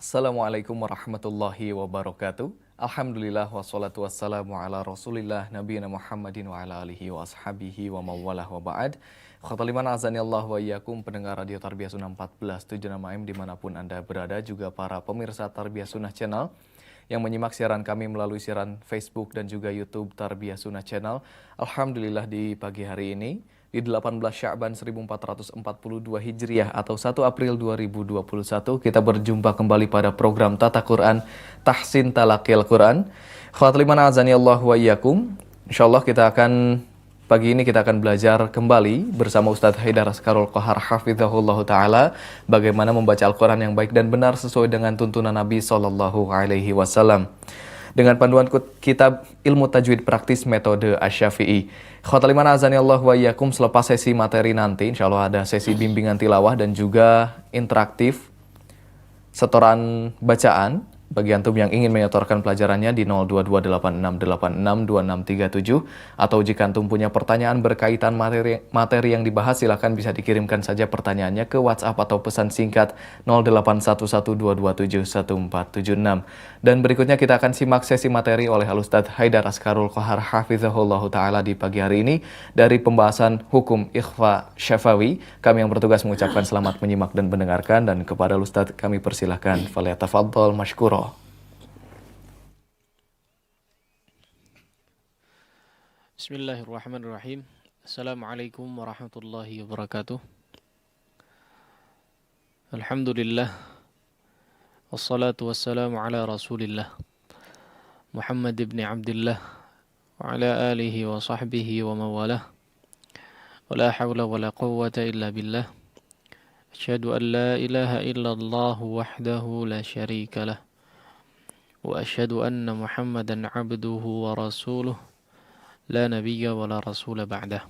Assalamualaikum warahmatullahi wabarakatuh. Alhamdulillah wassalatu wassalamu ala rasulillah nabiyina Muhammadin wa ala alihi wa ashabihi wa mawalah wa ba'd. Khotaliman azani Allah wa iyyakum pendengar Radio Tarbiyah Sunnah 14 AM dimanapun Anda berada, juga para pemirsa Tarbiyah Sunnah Channel yang menyimak siaran kami melalui siaran Facebook dan juga YouTube Tarbiyah Sunnah Channel. Alhamdulillah di pagi hari ini di 18 Sya'ban 1442 Hijriah atau 1 April 2021 kita berjumpa kembali pada program Tata Quran Tahsin Talaqil Quran. Khawatliman azani Allah wa iyyakum. Insyaallah pagi ini kita akan belajar kembali bersama Ustadz Haidar Askarul Qahar hafizahullah taala bagaimana membaca Al-Qur'an yang baik dan benar sesuai dengan tuntunan Nabi sallallahu alaihi wasallam. Dengan panduan kitab Ilmu Tajwid Praktis Metode Asy-Syafi'i. Khotaliman azani Allah wa iyyakum, selepas sesi materi nanti insya Allah ada sesi bimbingan tilawah dan juga interaktif setoran bacaan bagi antum yang ingin menyetorkan pelajarannya di 022868662637, atau jika antum punya pertanyaan berkaitan materi yang dibahas, silahkan bisa dikirimkan saja pertanyaannya ke WhatsApp atau pesan singkat 081122714776. Dan berikutnya kita akan simak sesi materi oleh Al-Ustadz Haidar Askarul Qahar hafizahullah taala di pagi hari ini dari pembahasan hukum ikhfa syafawi. Kami yang bertugas mengucapkan selamat menyimak dan mendengarkan, dan kepada Al-Ustadz kami persilahkan falyatafaddal mashkura. Bismillahirrahmanirrahim. Assalamualaikum warahmatullahi wabarakatuh. Alhamdulillah. Wassalatu wassalamu ala rasulillah Muhammad ibn Abdullah wa ala alihi wa sahbihi wa mawalah. Wa la hawla wa la quwwata illa billah. Asyhadu an la ilaha illallah wahdahu la syarika lah. Wa asyhadu anna Muhammadan abduhu wa rasuluh la nabiyya wa la rasula ba'dah.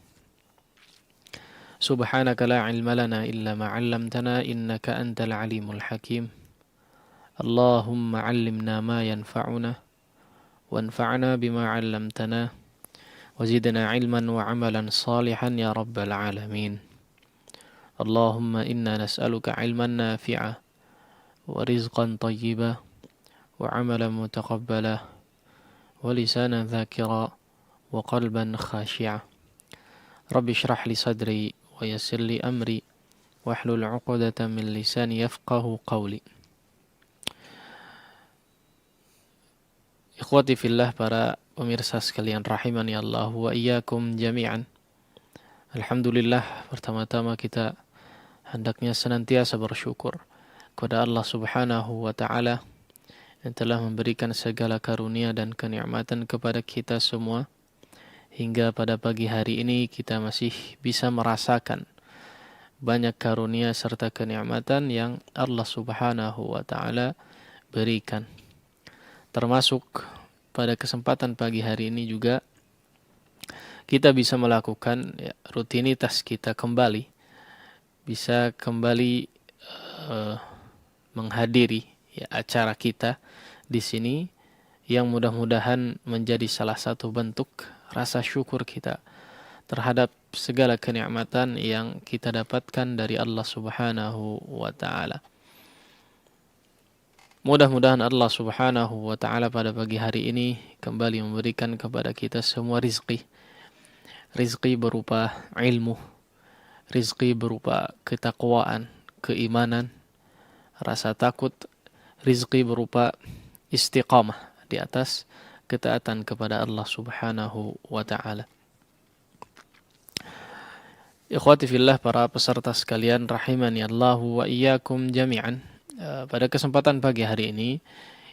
Subhanaka la ilma lana illa ma 'allamtana innaka antal alimul hakim. Allahumma 'allimna ma yanfa'una wanfa'na bima 'allamtana wa zidna 'ilman wa 'amalan salihan ya rabbal alamin. Allahumma inna nas'aluka 'ilman nafi'a wa rizqan thayyiba wa 'amalan mutaqabbala wa lisanan dzakira wa qalban khashi'a. Rabbi shrah li sadri wa yassir li amri wahlul 'uqdatam min lisani yafqahu qawli. Ikhwati fillah, para pemirsa sekalian rahimani Allah wa iyyakum jami'an. Alhamdulillah, pertama-tama kita hendaknya senantiasa bersyukur kepada Allah Subhanahu wa taala yang telah memberikan segala karunia dan kenikmatan kepada kita semua. Hingga pada pagi hari ini kita masih bisa merasakan banyak karunia serta kenikmatan yang Allah Subhanahu wa taala berikan. Termasuk pada kesempatan pagi hari ini juga kita bisa melakukan rutinitas kita kembali, bisa kembali menghadiri acara kita di sini, yang mudah-mudahan menjadi salah satu bentuk rasa syukur kita terhadap segala kenikmatan yang kita dapatkan dari Allah Subhanahu wa taala. Mudah-mudahan Allah Subhanahu wa taala pada pagi hari ini kembali memberikan kepada kita semua rizki. Rizki berupa ilmu, rizki berupa ketakwaan, keimanan, rasa takut, rizki berupa istiqamah di atas ketaatan kepada Allah Subhanahu wa taala. Ikhwati fillah, para peserta sekalian rahimani Allah wa iyyakum jami'an. Pada kesempatan pagi hari ini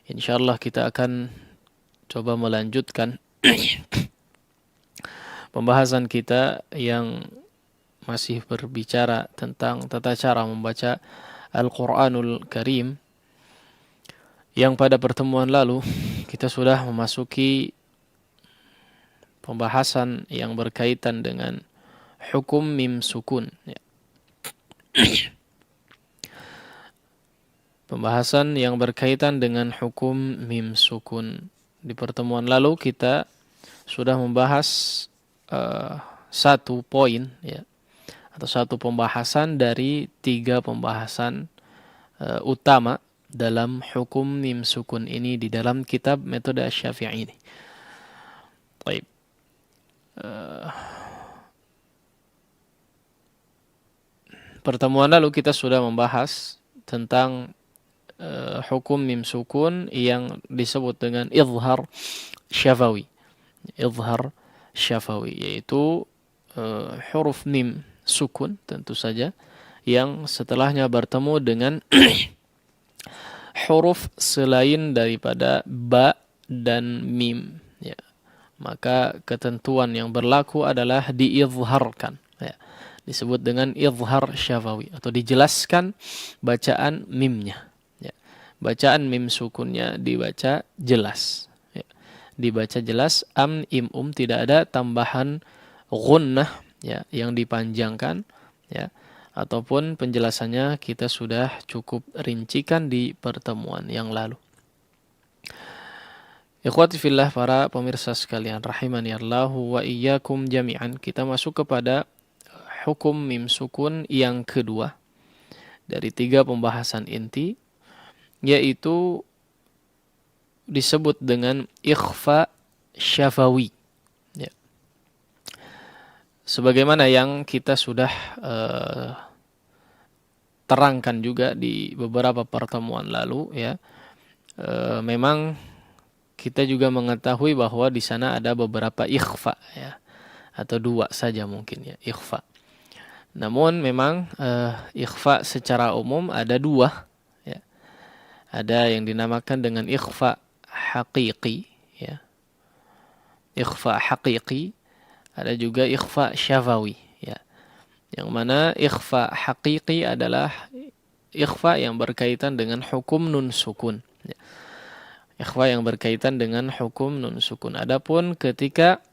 insyaallah kita akan coba melanjutkan pembahasan kita yang masih berbicara tentang tata cara membaca Al-Qur'anul Karim, yang pada pertemuan lalu kita sudah memasuki pembahasan yang berkaitan dengan hukum mim sukun. Pembahasan yang berkaitan dengan hukum mim sukun. Di pertemuan lalu kita sudah membahas satu poin atau satu pembahasan dari 3 pembahasan utama dalam hukum mim sukun ini di dalam kitab metode Asy-Syafi'i ini. Baik. Pertemuan lalu kita sudah membahas tentang hukum mim sukun yang disebut dengan izhar syafawi. Izhar syafawi yaitu huruf mim sukun tentu saja yang setelahnya bertemu dengan huruf selain daripada ba dan mim, ya. Maka ketentuan yang berlaku adalah diizharkan, ya. Disebut dengan izhar syafawi atau dijelaskan bacaan mimnya, ya. Bacaan mim sukunnya dibaca jelas, ya. Dibaca jelas am im tidak ada tambahan gunnah, ya, yang dipanjangkan, ya. Ataupun penjelasannya kita sudah cukup rincikan di pertemuan yang lalu. Ikhwati fillah, para pemirsa sekalian rahimani Allahu wa iyyakum jami'an, kita masuk kepada hukum mim sukun yang kedua dari 3 pembahasan inti, yaitu disebut dengan ikhfa syafawi, ya. Sebagaimana yang kita sudah terangkan juga di beberapa pertemuan lalu, ya. Memang kita juga mengetahui bahwa di sana ada beberapa ikhfa, ya, atau 2 saja mungkin, ya, ikhfa. Namun memang ikhfa secara umum ada 2, ya. Ada yang dinamakan dengan ikhfa haqiqi, ya. Ikhfa haqiqi, ada juga ikhfa syafawi, ya. Yang mana ikhfa haqiqi adalah ikhfa yang berkaitan dengan hukum nun sukun, ya. Ikhfa yang berkaitan dengan hukum nun sukun. Adapun ketika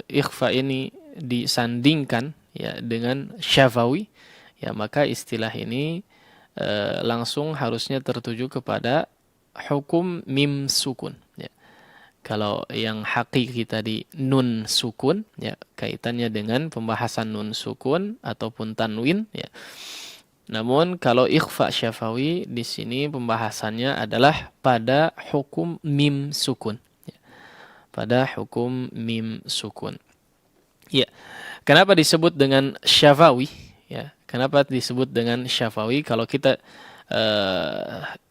ikhfa ini disandingkan, ya, dengan syafawi, ya, maka istilah ini langsung harusnya tertuju kepada hukum mim sukun, ya. Kalau yang hakiki tadi nun sukun, ya, kaitannya dengan pembahasan nun sukun ataupun tanwin, ya. Namun kalau ikhfa syafawi di sini pembahasannya adalah pada hukum mim sukun, ya. Pada hukum mim sukun. Ya. Kenapa disebut dengan syafawi, ya? Kenapa disebut dengan syafawi? Kalau kita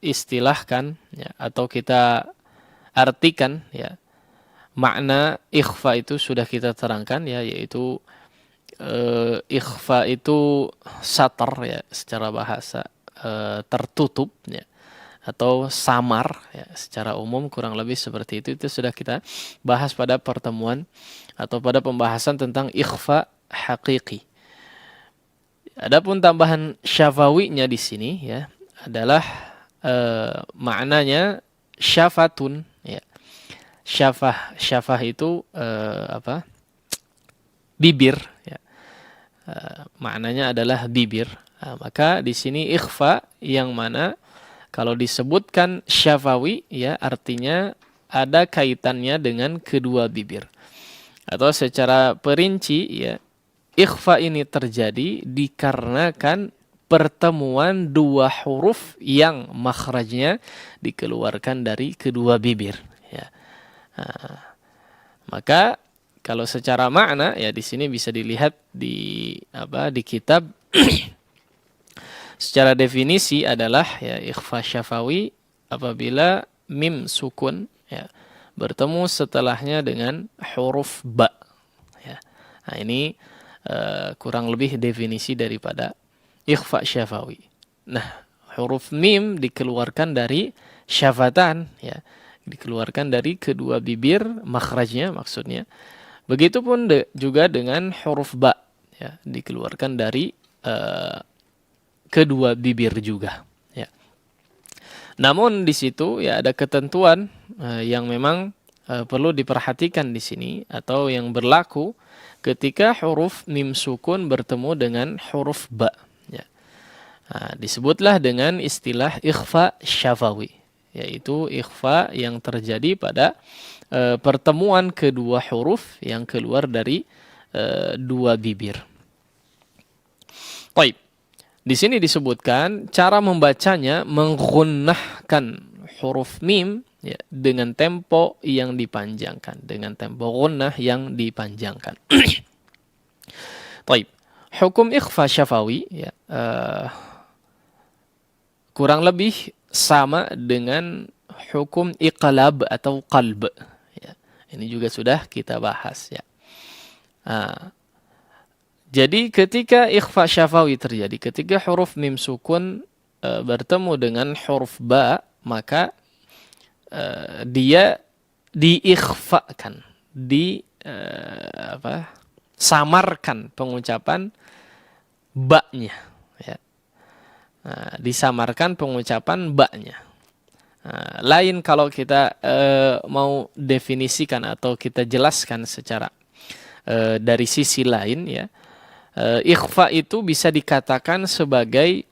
istilahkan, ya, atau kita artikan, ya, makna ikhfa itu sudah kita terangkan, ya, yaitu ikhfa itu satar, ya, secara bahasa tertutup, ya, atau samar, ya, secara umum kurang lebih seperti itu. Itu sudah kita bahas pada pertemuan atau pada pembahasan tentang ikhfa haqiqi. Adapun tambahan syafawinya di sini, ya, adalah maknanya syafatun, ya. Syafah itu bibir, ya. Maknanya adalah bibir. Maka di sini ikhfa yang mana kalau disebutkan syafawi, ya, artinya ada kaitannya dengan kedua bibir. Atau secara perinci, ya, ikhfa ini terjadi dikarenakan pertemuan 2 huruf yang makhrajnya dikeluarkan dari kedua bibir, ya. Maka kalau secara makna, ya, di sini bisa dilihat di kitab secara definisi adalah, ya, ikhfa syafawi apabila mim sukun, ya, bertemu setelahnya dengan huruf ba, ya. Nah, ini kurang lebih definisi daripada ikhfa syafawi. Nah, huruf mim dikeluarkan dari syafatan, ya, dikeluarkan dari kedua bibir makhrajnya maksudnya. Begitupun juga dengan huruf ba, ya, dikeluarkan dari kedua bibir juga, ya. Namun di situ, ya, ada ketentuan yang memang perlu diperhatikan di sini atau yang berlaku ketika huruf mim sukun bertemu dengan huruf ba, ya. Nah, disebutlah dengan istilah ikhfa syafawi, yaitu ikhfa yang terjadi pada pertemuan kedua huruf yang keluar dari 2 bibir. Baik. Di sini disebutkan cara membacanya menggunnahkan huruf mim ya, dengan tempo yang dipanjangkan, dengan tempo gunnah yang dipanjangkan. Taib. Hukum ikhfa syafawi ya, kurang lebih sama dengan hukum iqlab atau qalb. Ya. Ini juga sudah kita bahas ya. Jadi ketika ikhfa syafawi terjadi, ketika huruf mim sukun bertemu dengan huruf ba, maka dia diikhfakan, samarkan pengucapan ba-nya. Ya. Disamarkan pengucapan ba-nya. Lain kalau kita mau definisikan atau kita jelaskan secara dari sisi lain ya. Ikhfa itu bisa dikatakan sebagai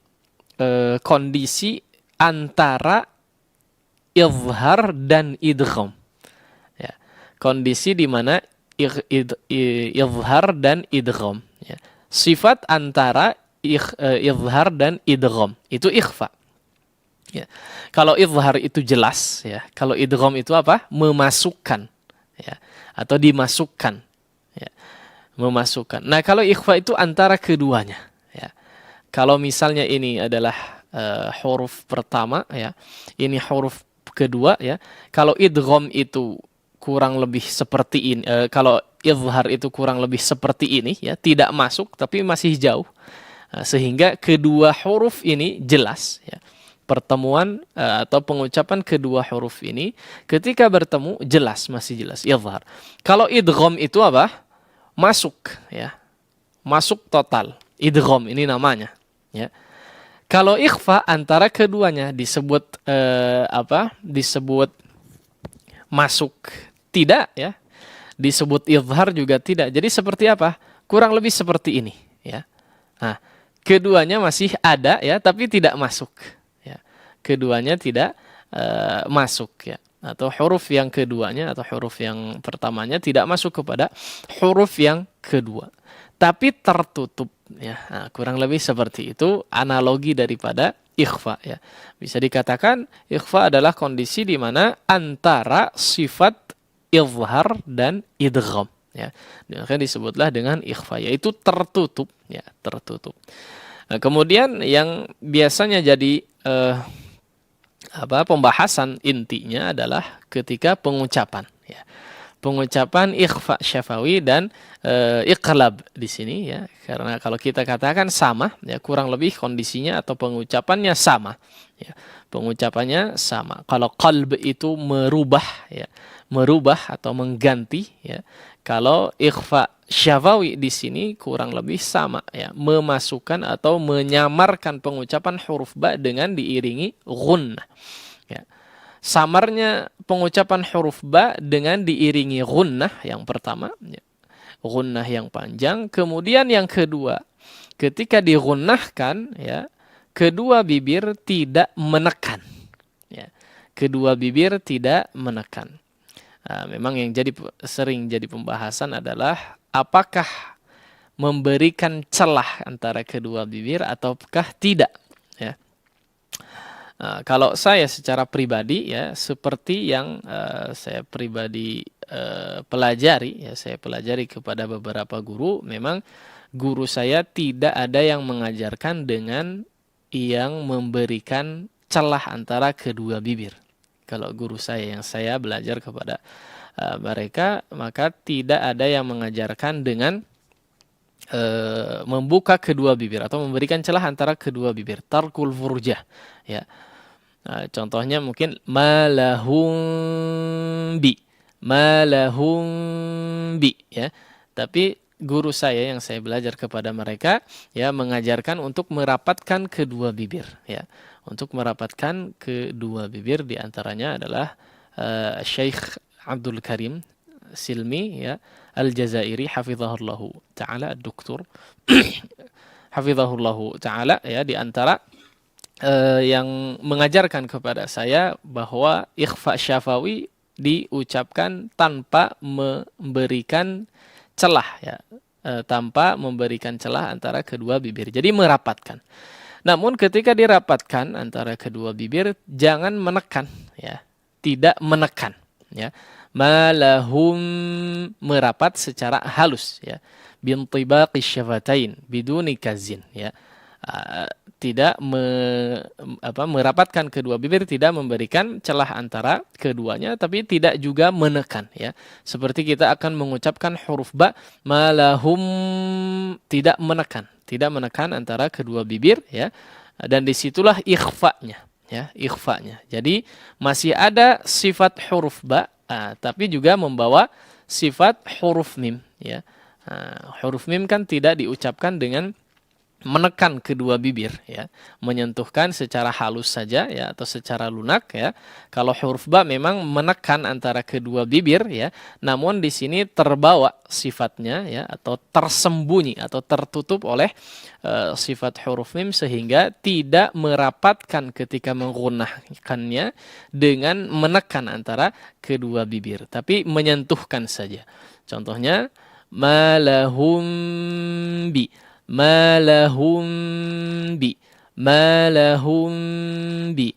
kondisi antara izhar dan idgham. Ya. Kondisi di mana izhar dan idgham. Ya. Sifat antara izhar dan idgham itu ikhfa. Ya. Kalau izhar itu jelas, ya. Kalau idgham itu apa? Memasukkan, ya. Atau dimasukkan. Ya. Memasukkan. Nah, kalau ikhfa itu antara keduanya. Ya. Kalau misalnya ini adalah huruf pertama, ya, ini huruf kedua, ya. Kalau idgham itu kurang lebih seperti ini, kalau izhar itu kurang lebih seperti ini, ya, tidak masuk tapi masih jauh, sehingga kedua huruf ini jelas, ya. Pertemuan atau pengucapan kedua huruf ini ketika bertemu jelas, masih jelas, izhar. Kalau idgham itu apa? Masuk, ya, masuk total, idgham ini namanya, ya. Kalau ikhfa antara keduanya disebut disebut masuk tidak, ya, disebut izhar juga tidak. Jadi seperti apa? Kurang lebih seperti ini, ya. Nah, keduanya masih ada, ya, tapi tidak masuk, ya. Keduanya tidak masuk, ya. Atau huruf yang keduanya atau huruf yang pertamanya tidak masuk kepada huruf yang kedua, tapi tertutup, ya. Nah, kurang lebih seperti itu analogi daripada ikhfa, ya. Bisa dikatakan ikhfa adalah kondisi di mana antara sifat izhar dan idgham, ya. Maka disebutlah dengan ikhfa, yaitu tertutup, ya, tertutup. Nah, kemudian yang biasanya jadi pembahasan intinya adalah ketika pengucapan, ya. Pengucapan ikhfa syafawi dan iqlab di sini, ya. Karena kalau kita katakan sama, ya, kurang lebih kondisinya atau pengucapannya sama, ya. Pengucapannya sama. Kalau qalb itu merubah, ya, merubah atau mengganti, ya. Kalau ikhfa syafawi di sini kurang lebih sama, ya, memasukkan atau menyamarkan pengucapan huruf ba dengan diiringi gunnah, ya. Samarnya pengucapan huruf ba dengan diiringi gunnah yang pertama, ya, gunnah yang panjang. Kemudian yang kedua, ketika digunnahkan, ya, kedua bibir tidak menekan, ya. Kedua bibir tidak menekan. Nah, memang yang sering jadi pembahasan adalah apakah memberikan celah antara kedua bibir ataukah tidak, ya. Kalau saya secara pribadi, ya, seperti yang saya pribadi pelajari, ya, saya pelajari kepada beberapa guru, memang guru saya tidak ada yang mengajarkan dengan yang memberikan celah antara kedua bibir. Kalau guru saya yang saya belajar kepada mereka, maka tidak ada yang mengajarkan dengan membuka kedua bibir atau memberikan celah antara kedua bibir, tarkul furjah, ya. Contohnya mungkin malahum bi, ya. Tapi guru saya yang saya belajar kepada mereka, ya, mengajarkan untuk merapatkan kedua bibir, ya. Untuk merapatkan kedua bibir, diantaranya adalah Syekh Abdul Karim Silmi, ya, Al-Jazairi hafizahullahu ta'ala, doktor hafizahullahu ta'ala, ya, di antara yang mengajarkan kepada saya bahwa ikhfa syafawi diucapkan tanpa memberikan celah, ya, tanpa memberikan celah antara kedua bibir. Jadi merapatkan. Namun ketika dirapatkan antara kedua bibir, jangan menekan, ya. Tidak menekan, ya. Malahum, merapat secara halus, ya. Bintibaqi syafatain biduni kazin, ya. Tidak merapatkan kedua bibir, tidak memberikan celah antara keduanya, tapi tidak juga menekan, ya. Seperti kita akan mengucapkan huruf ba, malahum, tidak menekan antara kedua bibir, ya. Dan disitulah ikhfa'nya, ya, ikhfa'nya. Jadi masih ada sifat huruf ba, tapi juga membawa sifat huruf mim, ya. Huruf mim kan tidak diucapkan dengan menekan kedua bibir, ya, menyentuhkan secara halus saja, ya, atau secara lunak, ya. Kalau huruf ba memang menekan antara kedua bibir, ya, namun di sini terbawa sifatnya, ya, atau tersembunyi atau tertutup oleh sifat huruf mim sehingga tidak merapatkan ketika menggunakannya dengan menekan antara kedua bibir, tapi menyentuhkan saja. Contohnya malahum bi, malahum bi, malahum bi,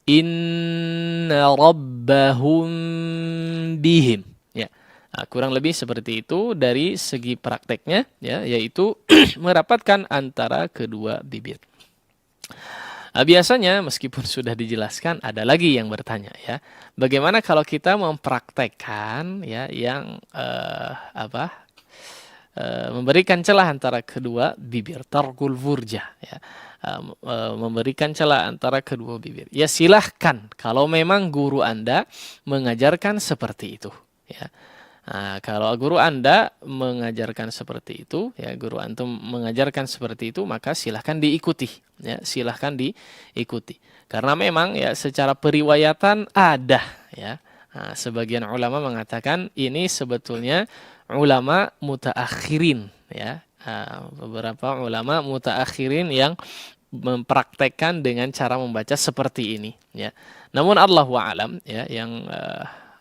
inna rabbahum bihim, ya. Kurang lebih seperti itu dari segi prakteknya, ya, yaitu merapatkan antara kedua bibir. Biasanya meskipun sudah dijelaskan, ada lagi yang bertanya, ya, bagaimana kalau kita mempraktekkan, ya, yang memberikan celah antara kedua bibir, tarkul furjah, ya, memberikan celah antara kedua bibir. Ya silahkan kalau memang guru Anda mengajarkan seperti itu, ya. Kalau guru Anda mengajarkan seperti itu, ya, guru antum mengajarkan seperti itu, maka silahkan diikuti, ya, silahkan diikuti. Karena memang, ya, secara periwayatan ada, ya. Sebagian ulama mengatakan ini sebetulnya ulama mutaakhirin, ya. Beberapa ulama mutaakhirin yang mempraktekkan dengan cara membaca seperti ini, ya. Namun Allahu a'lam, ya, yang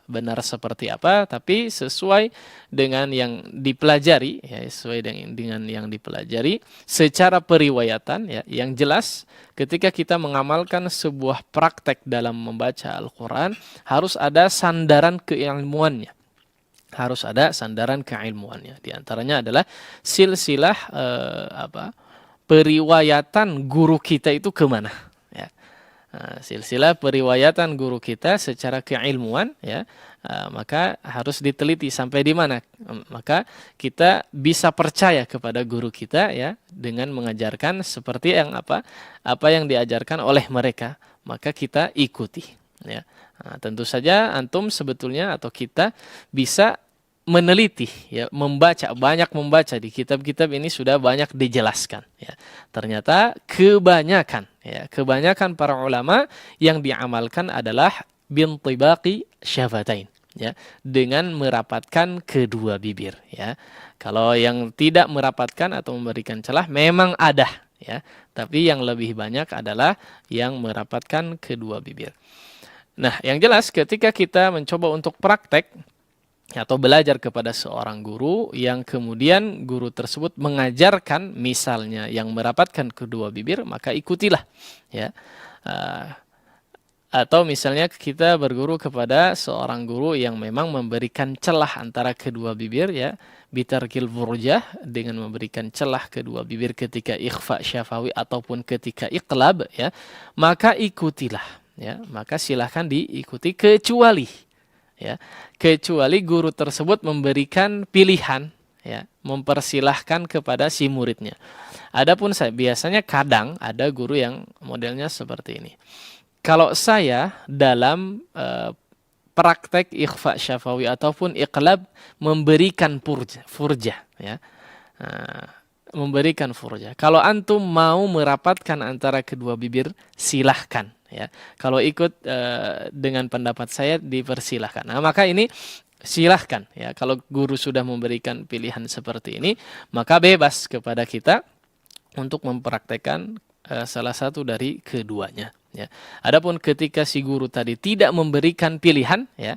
benar seperti apa, tapi sesuai dengan yang dipelajari, ya, sesuai dengan yang dipelajari secara periwayatan, ya, yang jelas ketika kita mengamalkan sebuah praktek dalam membaca Al-Quran harus ada sandaran keilmuannya. Harus ada sandaran keilmuannya. Di antaranya adalah silsilah periwayatan guru kita itu kemana, ya. Silsilah periwayatan guru kita secara keilmuan, ya, maka harus diteliti sampai di mana, maka kita bisa percaya kepada guru kita, ya, dengan mengajarkan seperti yang apa yang diajarkan oleh mereka, maka kita ikuti, ya. Tentu saja antum sebetulnya atau kita bisa meneliti, ya, banyak membaca di kitab-kitab ini sudah banyak dijelaskan, ya. Ternyata kebanyakan para ulama yang diamalkan adalah bintibaqi syafatain, ya, dengan merapatkan kedua bibir, ya. Kalau yang tidak merapatkan atau memberikan celah memang ada, ya, tapi yang lebih banyak adalah yang merapatkan kedua bibir. Nah, yang jelas ketika kita mencoba untuk praktek atau belajar kepada seorang guru yang kemudian guru tersebut mengajarkan misalnya yang merapatkan kedua bibir, maka ikutilah, ya. Atau misalnya kita berguru kepada seorang guru yang memang memberikan celah antara kedua bibir, ya, bitarkil furjah, dengan memberikan celah kedua bibir ketika ikhfa syafawi ataupun ketika iqlab, ya, maka ikutilah, ya, maka silahkan diikuti kecuali guru tersebut memberikan pilihan, ya, mempersilahkan kepada si muridnya. Adapun biasanya kadang ada guru yang modelnya seperti ini. Kalau saya dalam praktek ikhfa syafawi ataupun iqlab memberikan furjah, ya. Memberikan furjah. Kalau antum mau merapatkan antara kedua bibir, silahkan, ya. Kalau ikut dengan pendapat saya dipersilahkan. Nah, maka ini silahkan, ya. Kalau guru sudah memberikan pilihan seperti ini, maka bebas kepada kita untuk mempraktekkan salah satu dari keduanya, ya. Adapun ketika si guru tadi tidak memberikan pilihan, ya,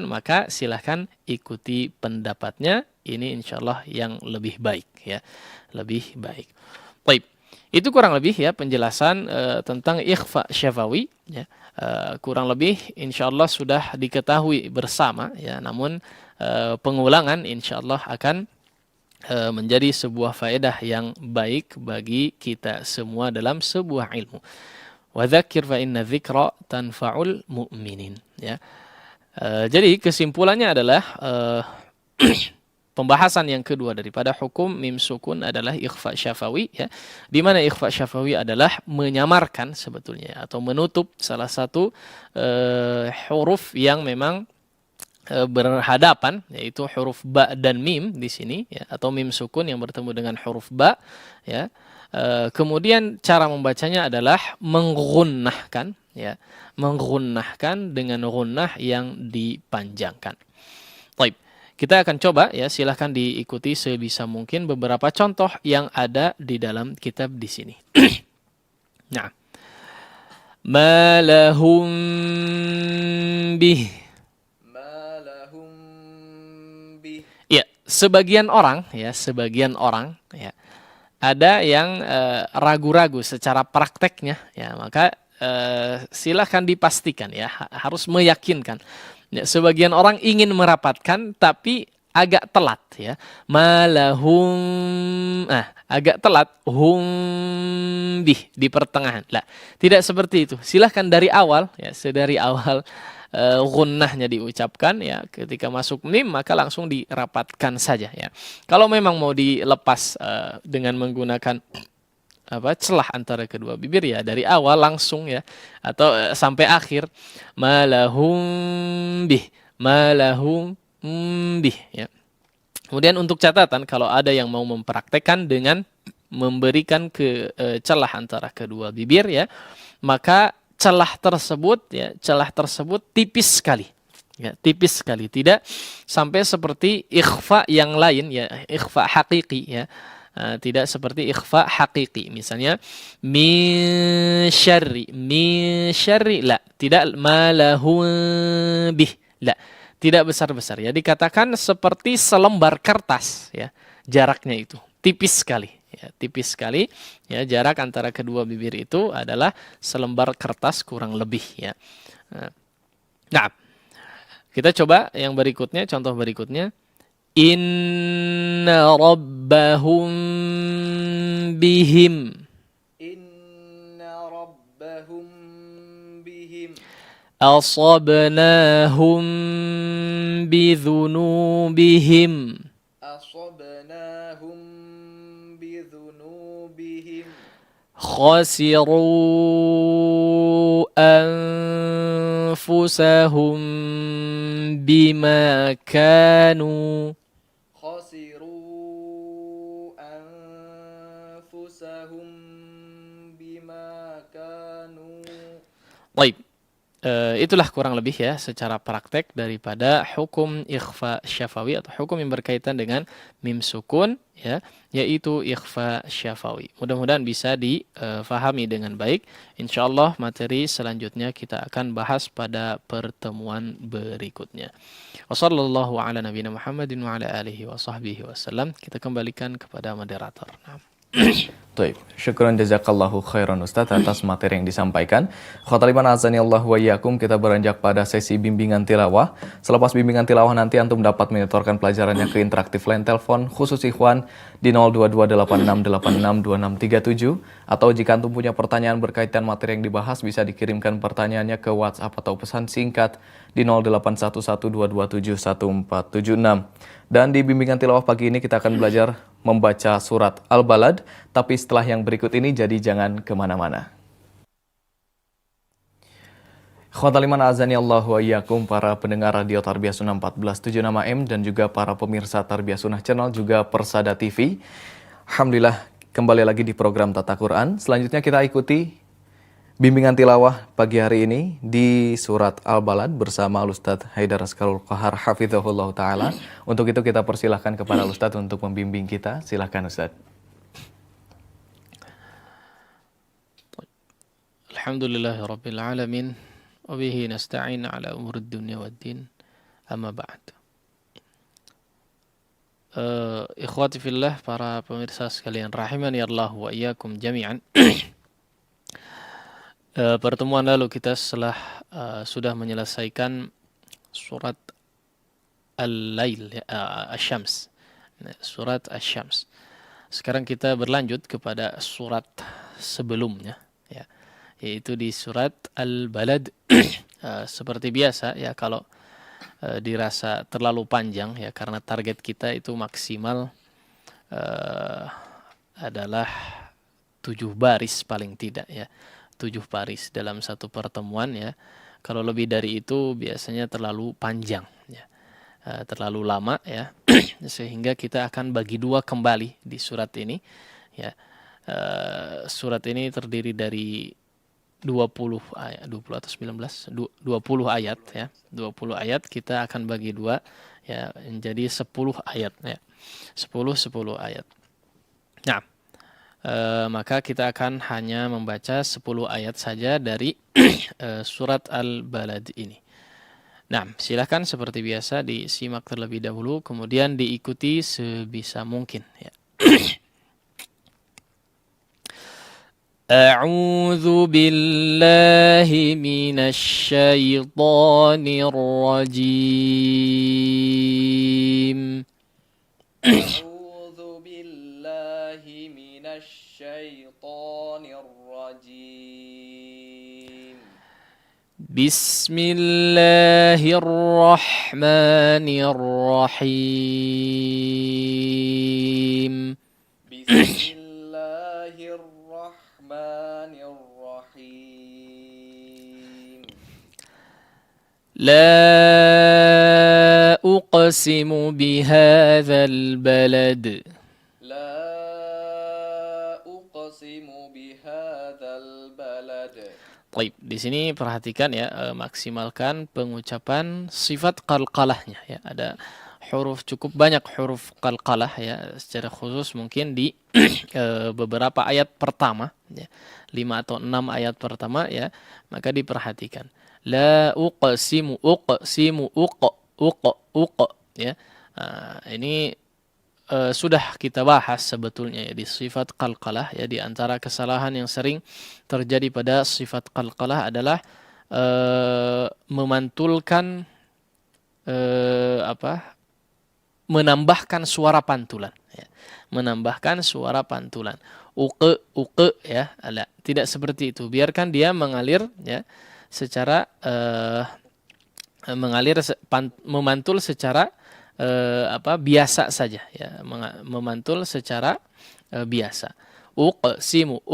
maka silahkan ikuti pendapatnya. Ini insyaallah yang lebih baik, ya, lebih baik. Baik. Itu kurang lebih ya penjelasan tentang ikhfa syafawi ya. Kurang lebih insyaallah sudah diketahui bersama ya, namun pengulangan insyaallah akan menjadi sebuah faedah yang baik bagi kita semua dalam sebuah ilmu. Wa dzakir fa inna dzikra tanfa'ul mu'minin ya. Jadi kesimpulannya adalah pembahasan yang kedua daripada hukum mim sukun adalah ikhfa syafawi ya. Di mana ikhfa syafawi adalah menyamarkan sebetulnya atau menutup salah satu huruf yang memang berhadapan, yaitu huruf ba dan mim di sini ya, atau mim sukun yang bertemu dengan huruf ba ya. Kemudian cara membacanya adalah menggunnahkan ya, menggunnahkan dengan gunnah yang dipanjangkan. Baik, kita akan coba ya, silahkan diikuti sebisa mungkin beberapa contoh yang ada di dalam kitab di sini. Nah, malahum bih. Ya, sebagian orang ya, ada yang ragu-ragu secara prakteknya ya, maka silahkan dipastikan ya, harus meyakinkan. Ya, sebagian orang ingin merapatkan tapi agak telat ya. Malahum, agak telat hum bih di pertengahan. Lah, tidak seperti itu. Silahkan dari awal ya, sedari awal gunnahnya diucapkan ya, ketika masuk mim maka langsung dirapatkan saja ya. Kalau memang mau dilepas dengan menggunakan celah antara kedua bibir ya dari awal langsung ya, atau sampai akhir malahum bih ya. Kemudian untuk catatan, kalau ada yang mau mempraktekkan dengan memberikan celah antara kedua bibir ya, maka celah tersebut tipis sekali. Ya, tipis sekali, tidak sampai seperti ikhfa yang lain ya, ikhfa hakiki ya. Tidak seperti ikhfa hakiki. Misalnya min syarri la, tidak malahu bih la, tidak besar-besar ya, dikatakan seperti selembar kertas ya, jaraknya itu tipis sekali. Ya, tipis sekali ya, jarak antara kedua bibir itu adalah selembar kertas kurang lebih ya. Nah, kita coba yang berikutnya, contoh berikutnya. Inna rabbahum bihim. Asabnahum bidhunubihim. Khasiru anfusahum bima kanu. Baik, itulah kurang lebih ya secara praktek daripada hukum ikhfa syafawi atau hukum yang berkaitan dengan mim sukun ya, yaitu ikhfa syafawi. Mudah-mudahan bisa difahami dengan baik. Insyaallah materi selanjutnya kita akan bahas pada pertemuan berikutnya. Wassallallahu ala nabiyina Muhammadin wa ala alihi wa sahbihi wasallam. Kita kembalikan kepada moderator. Baik, syukran jazakallahu khairan Ustaz atas materi yang disampaikan. Khotaliman azanillahu wa iyyakum, kita beranjak pada sesi bimbingan tilawah. Selepas bimbingan tilawah nanti antum dapat menyetorkan pelajarannya ke interaktif line telepon khusus ikhwan di 02286862637, atau jika antum punya pertanyaan berkaitan materi yang dibahas bisa dikirimkan pertanyaannya ke WhatsApp atau pesan singkat di 081122771476. Dan di bimbingan tilawah pagi ini kita akan belajar membaca surat Al-Balad, tapi setelah yang berikut ini, jadi jangan kemana-mana. Khotaliman azani Allah wa iyyakum, para pendengar Radio Tarbiyah Sunnah 1476 AM dan juga para pemirsa Tarbiyah Sunnah Channel juga Persada TV. Alhamdulillah kembali lagi di program Tata Quran. Selanjutnya kita ikuti bimbingan tilawah pagi hari ini di surat Al-Balad bersama Ustadz Haidar Askarul Qahar hafizahullah ta'ala. Untuk itu kita persilahkan kepada Ustadz untuk membimbing kita. Silahkan Ustadz. Alhamdulillahirabbil alamin wa bihi nasta'in ala umurid dunya waddin. Amma ba'd. Ikhwati fillah, para pemirsa sekalian, rahimani Allah wa iyyakum jami'an. Pertemuan lalu kita sudah menyelesaikan surat Al-Lail, Asy-Syams. Surat Asy-Syams. Sekarang kita berlanjut kepada surat sebelumnya, ya, yaitu di surat Al-Balad. Seperti biasa ya, kalau dirasa terlalu panjang ya, karena target kita itu maksimal adalah 7 baris paling tidak ya, 7 baris dalam satu pertemuan ya. Kalau lebih dari itu biasanya terlalu panjang ya, terlalu lama ya. Sehingga kita akan bagi dua kembali di surat ini ya. Surat ini terdiri dari 20 ayat, 20 atau 19, 20 ayat ya. 20 ayat kita akan bagi dua ya, menjadi 10 ayat ya. 10 ayat. Nah, maka kita akan hanya membaca 10 ayat saja dari surat Al-Balad ini. Nah, silakan seperti biasa disimak terlebih dahulu, kemudian diikuti sebisa mungkin ya. A'udzu billahi minasy syaithanir rajim. A'udzu billahi minasy syaithanir rajim. Bismillahirrahmanirrahim. Bismillahirrahmanirrahim. La uqsimu bihadzal balad. La uqsimu bihadzal balad. Baik, di sini perhatikan ya, maksimalkan pengucapan sifat qalqalahnya ya. Ada cukup banyak huruf qalqalah ya, secara khusus mungkin di beberapa ayat pertama ya, 5 atau 6 ayat pertama ya, maka diperhatikan. La uqsimu ya. Ini sudah kita bahas sebetulnya ya, di sifat qalqalah ya. Di antara kesalahan yang sering terjadi pada sifat qalqalah adalah memantulkan menambahkan suara pantulan ya. Menambahkan suara pantulan. Uqe ya, tidak seperti itu. Biarkan dia mengalir ya, secara memantul secara biasa saja ya, memantul secara biasa. Uqsimu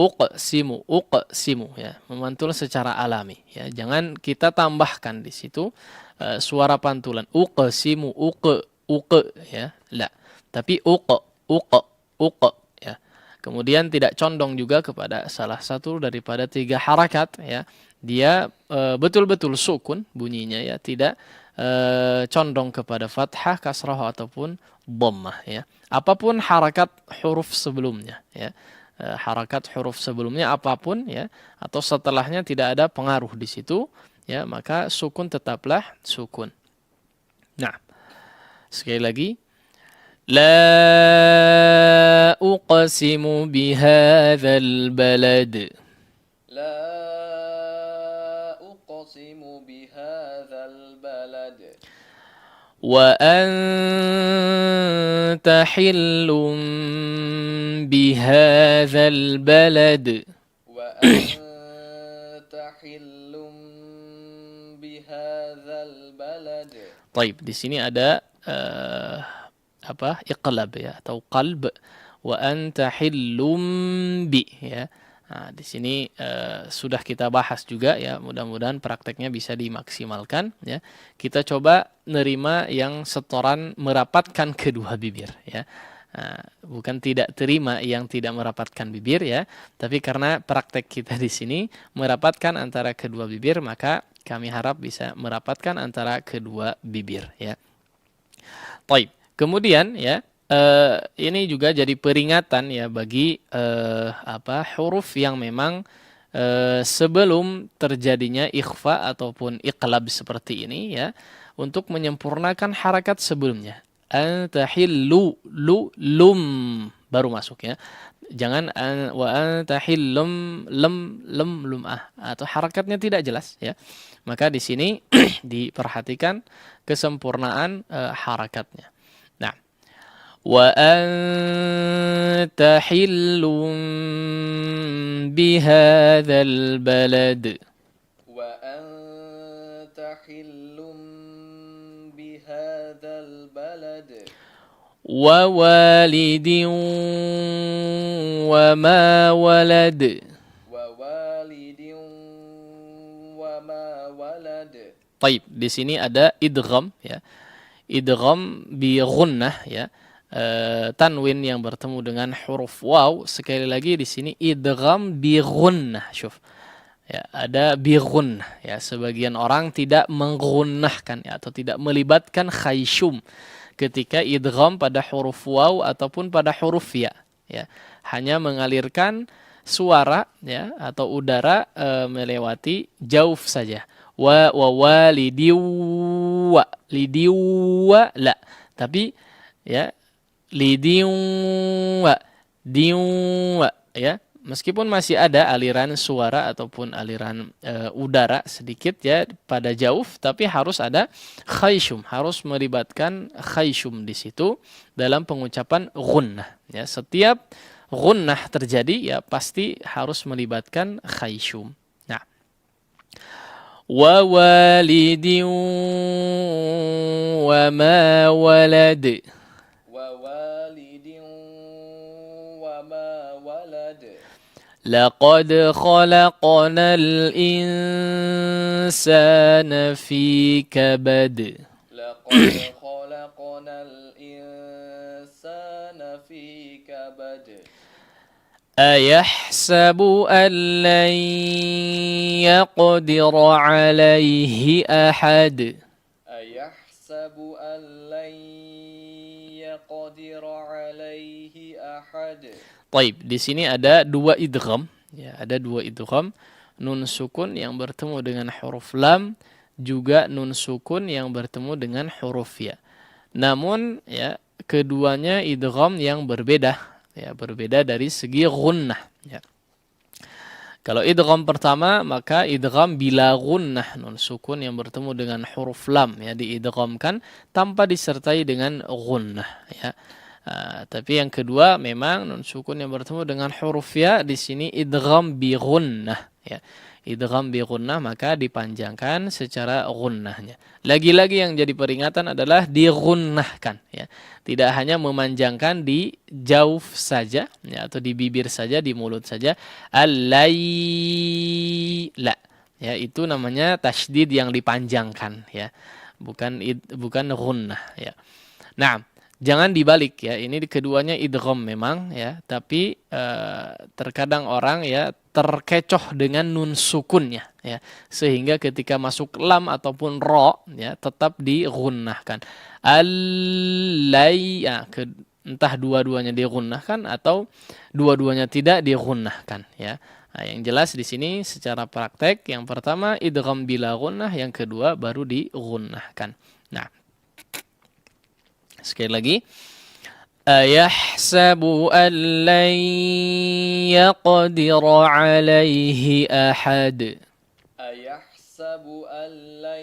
ya, memantul secara alami ya. Jangan kita tambahkan di situ suara pantulan uqsimu uqe ya, la. Tapi uqe ya. Kemudian tidak condong juga kepada salah satu daripada 3 harakat ya. Dia betul-betul sukun bunyinya ya, tidak condong kepada fathah, kasrah ataupun dhammah ya. Apapun harakat huruf sebelumnya ya. Harakat huruf sebelumnya apapun ya, atau setelahnya tidak ada pengaruh di situ ya, maka sukun tetaplah sukun. Nah, sekali lagi, la uqsimu bihadzal balad. La uqsimu bihadzal balad. Wa anta hillun bihadzal balad. Wa anta hillun bihadzal balad. Baik, di sini ada iqlab ya, atau qalb. Wa anta hillum bi ya. Nah, di sini sudah kita bahas juga ya, mudah-mudahan prakteknya bisa dimaksimalkan ya. Kita coba nerima yang setoran merapatkan kedua bibir ya. Bukan tidak terima yang tidak merapatkan bibir ya, tapi karena praktek kita di sini merapatkan antara kedua bibir, maka kami harap bisa merapatkan antara kedua bibir ya. Baik, kemudian ya, ini juga jadi peringatan ya bagi huruf yang memang sebelum terjadinya ikhfa ataupun iqlab seperti ini ya, untuk menyempurnakan harakat sebelumnya. anta hillu, lum baru masuk ya. Jangan wa anta hillum, lum'ah, atau harakatnya tidak jelas ya. Maka di sini diperhatikan kesempurnaan harakatnya. Nah, wa anta hillum bihadzal balad. Wa anta hillum bihadzal balad. Wa walidin wa ma walad. Wa walidin wa ma walad. Baik, di sini ada idgham ya. Idgham bi ghunnah ya. Tanwin yang bertemu dengan huruf waw. Sekali lagi di sini idgham bi ghunnah. Syuf. Ya, ada bi ghunnah ya. Sebagian orang tidak menggunnahkan ya, atau tidak melibatkan khayshum ketika idgham pada huruf waw ataupun pada huruf ya, ya. Hanya mengalirkan suara ya atau udara melewati jauf saja. Wa walidiwa, lidiwa la. Tapi ya lidiwa, diwa ya. Meskipun masih ada aliran suara ataupun aliran udara sedikit ya pada jauf, tapi harus ada khayshum, harus melibatkan khayshum di situ dalam pengucapan ghunnah. Ya, setiap ghunnah terjadi ya pasti harus melibatkan khayshum. Nah, wa walidin wa ma walad. Wa walidin wa ma walad. لقد خلقنا الإنسان في كبد. لقد خلقنا الإنسان في كبد. أيحسب أن لن يقدر عليه أحد. أيحسب أن لن يقدر عليه أحد. Taib, di sini ada dua idgham, ya, ada dua idgham, nun sukun yang bertemu dengan huruf lam, juga nun sukun yang bertemu dengan huruf ya. Namun ya keduanya idgham yang berbeda, ya, berbeda dari segi ghunnah, ya. Kalau idgham pertama maka idgham bila ghunnah, nun sukun yang bertemu dengan huruf lam ya diidghamkan tanpa disertai dengan ghunnah, ya. Tapi yang kedua memang nun sukun yang bertemu dengan huruf ya di sini idgham bi ghunnah ya. Idgham bi ghunnah maka dipanjangkan secara ghunnahnya. Lagi-lagi yang jadi peringatan adalah dighunnahkan ya. Tidak hanya memanjangkan di jauf saja ya, atau di bibir saja, di mulut saja. Al-laila ya, itu namanya tasydid yang dipanjangkan ya. Bukan ghunnah ya. Nah, jangan dibalik ya, ini keduanya idgham memang ya, tapi terkadang orang ya terkecoh dengan nun sukunnya ya, sehingga ketika masuk lam ataupun ro ya tetap dighunnahkan. Al-lai ya, entah dua-duanya dighunnahkan atau dua-duanya tidak dighunnahkan ya. Nah, yang jelas di sini secara praktek yang pertama idgham bila ghunnah, yang kedua baru dighunnahkan. Nah, sekali lagi, ayahsabu an lan yaqdira alaihi ahad. Ayahsabu an lan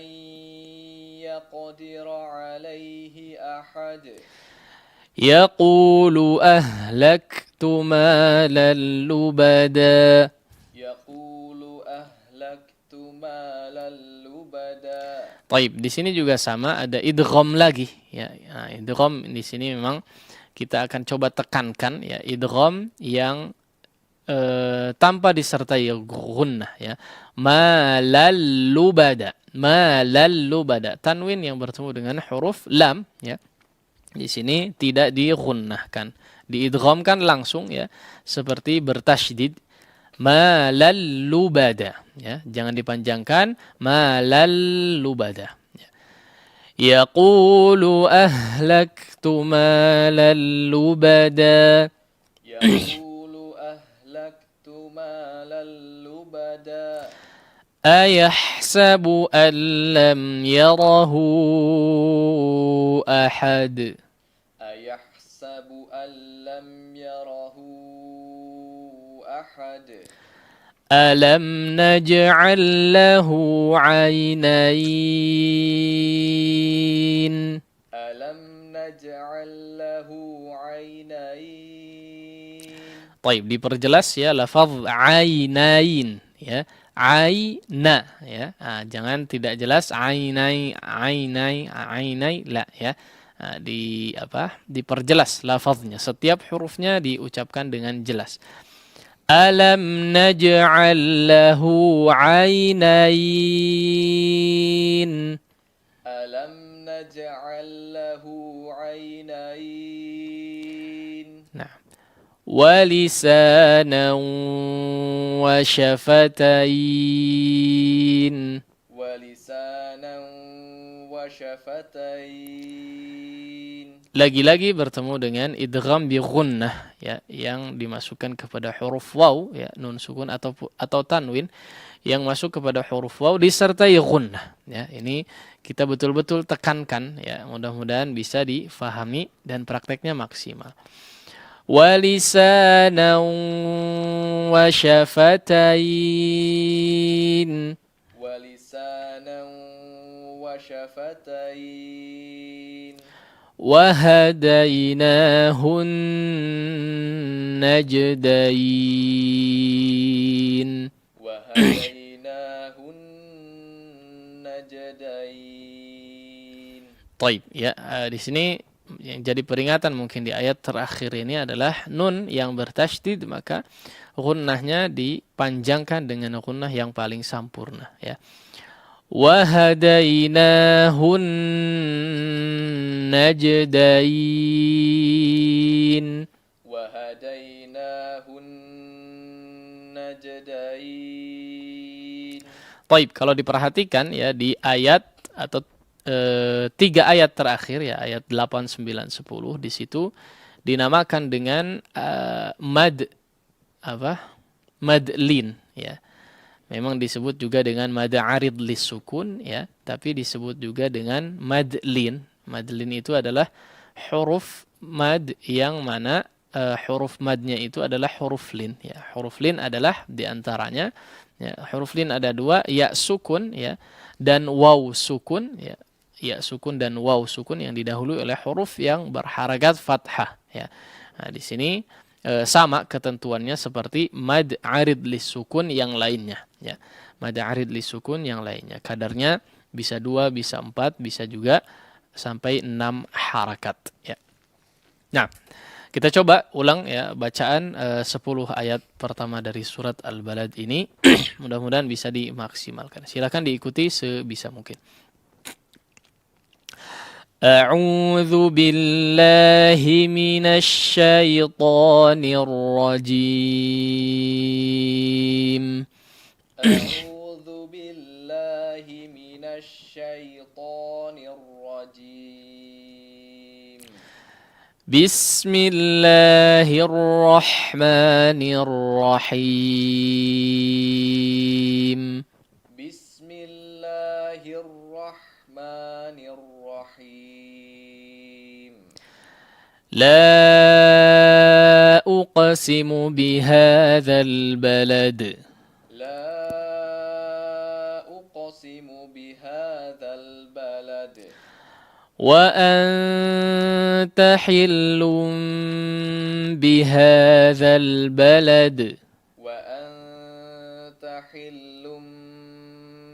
yaqdira alaihi ahad. Yaqulu ahlaktu malan lubada. Yaqulu ahlaktu malan lubada. Taib, di sini juga sama, ada idgham lagi ya. Nah, idgham di sini memang kita akan coba tekankan ya, idgham yang tanpa disertai ghunnah ya. Malal lubada. Malal lubada. Tanwin yang bertemu dengan huruf lam ya. Di sini tidak dighunnahkan. Diidghamkan langsung ya, seperti bertasydid. Malal lubada ya, jangan dipanjangkan, malal lubada ya. Yaqulu ahlaktu malal lubada. Yaqulu ahlaktu malal lubada. Ayahsabu an lam yarahu ahad. أحد ألم نجعل له عينين ألم نجعل له عينين. Taib, diperjelas ya lafaz ainain ya. Aina ya. Jangan tidak jelas ainai la ya. Diperjelas lafaznya. Setiap hurufnya diucapkan dengan jelas. Alam naj'al lahu ainain. ألم نجعل له عينين. Nah, ولسانا وشفتين. ولسانا وشفتين. Lagi-lagi bertemu dengan idgham bi ghunnah ya, yang dimasukkan kepada huruf waw ya, nun sukun atau tanwin yang masuk kepada huruf waw disertai ghunnah ya. Ini kita betul-betul tekankan ya, mudah-mudahan bisa difahami dan prakteknya maksimal. Walisanan wa syafatain. Walisanan wa syafatain. Wahadainahun najdain. Wahadainahun najdain. Taib ya, di sini yang jadi peringatan mungkin di ayat terakhir ini adalah nun yang bertasydid, maka gunnahnya dipanjangkan dengan gunnah yang paling sempurna ya. Wahadainahun najdain. Wahadainahun najdain. Taib, kalau diperhatikan ya di ayat atau 3 ayat terakhir ya, ayat 8, 9, 10 di situ dinamakan dengan mad madlin ya. Memang disebut juga dengan mad arid lisukun ya, tapi disebut juga dengan madlin. Madlin itu adalah huruf mad yang mana huruf madnya itu adalah huruf lin ya. Huruf lin adalah diantaranya ya, huruf lin ada 2, ya sukun ya dan waw sukun ya. Ya sukun dan waw sukun yang didahului oleh huruf yang berharakat fathah ya. Nah, di sini sama ketentuannya seperti mad arid lisukun yang lainnya ya. Mad arid lisukun yang lainnya kadarnya bisa 2, bisa 4, bisa juga sampai 6 harakat ya. Nah, kita coba ulang ya bacaan 10 ayat pertama dari surat Al-Balad ini. Mudah-mudahan bisa dimaksimalkan. Silakan diikuti sebisa mungkin. أعوذ بالله من الشيطان الرجيم. أعوذ بالله من الشيطان الرجيم. بسم الله الرحمن الرحيم. بسم الله الرحمن الرحيم. لا أقسم بهذا البلد. لا أقسم بهذا البلد. وأنت حل بهذا البلد. وأنت حل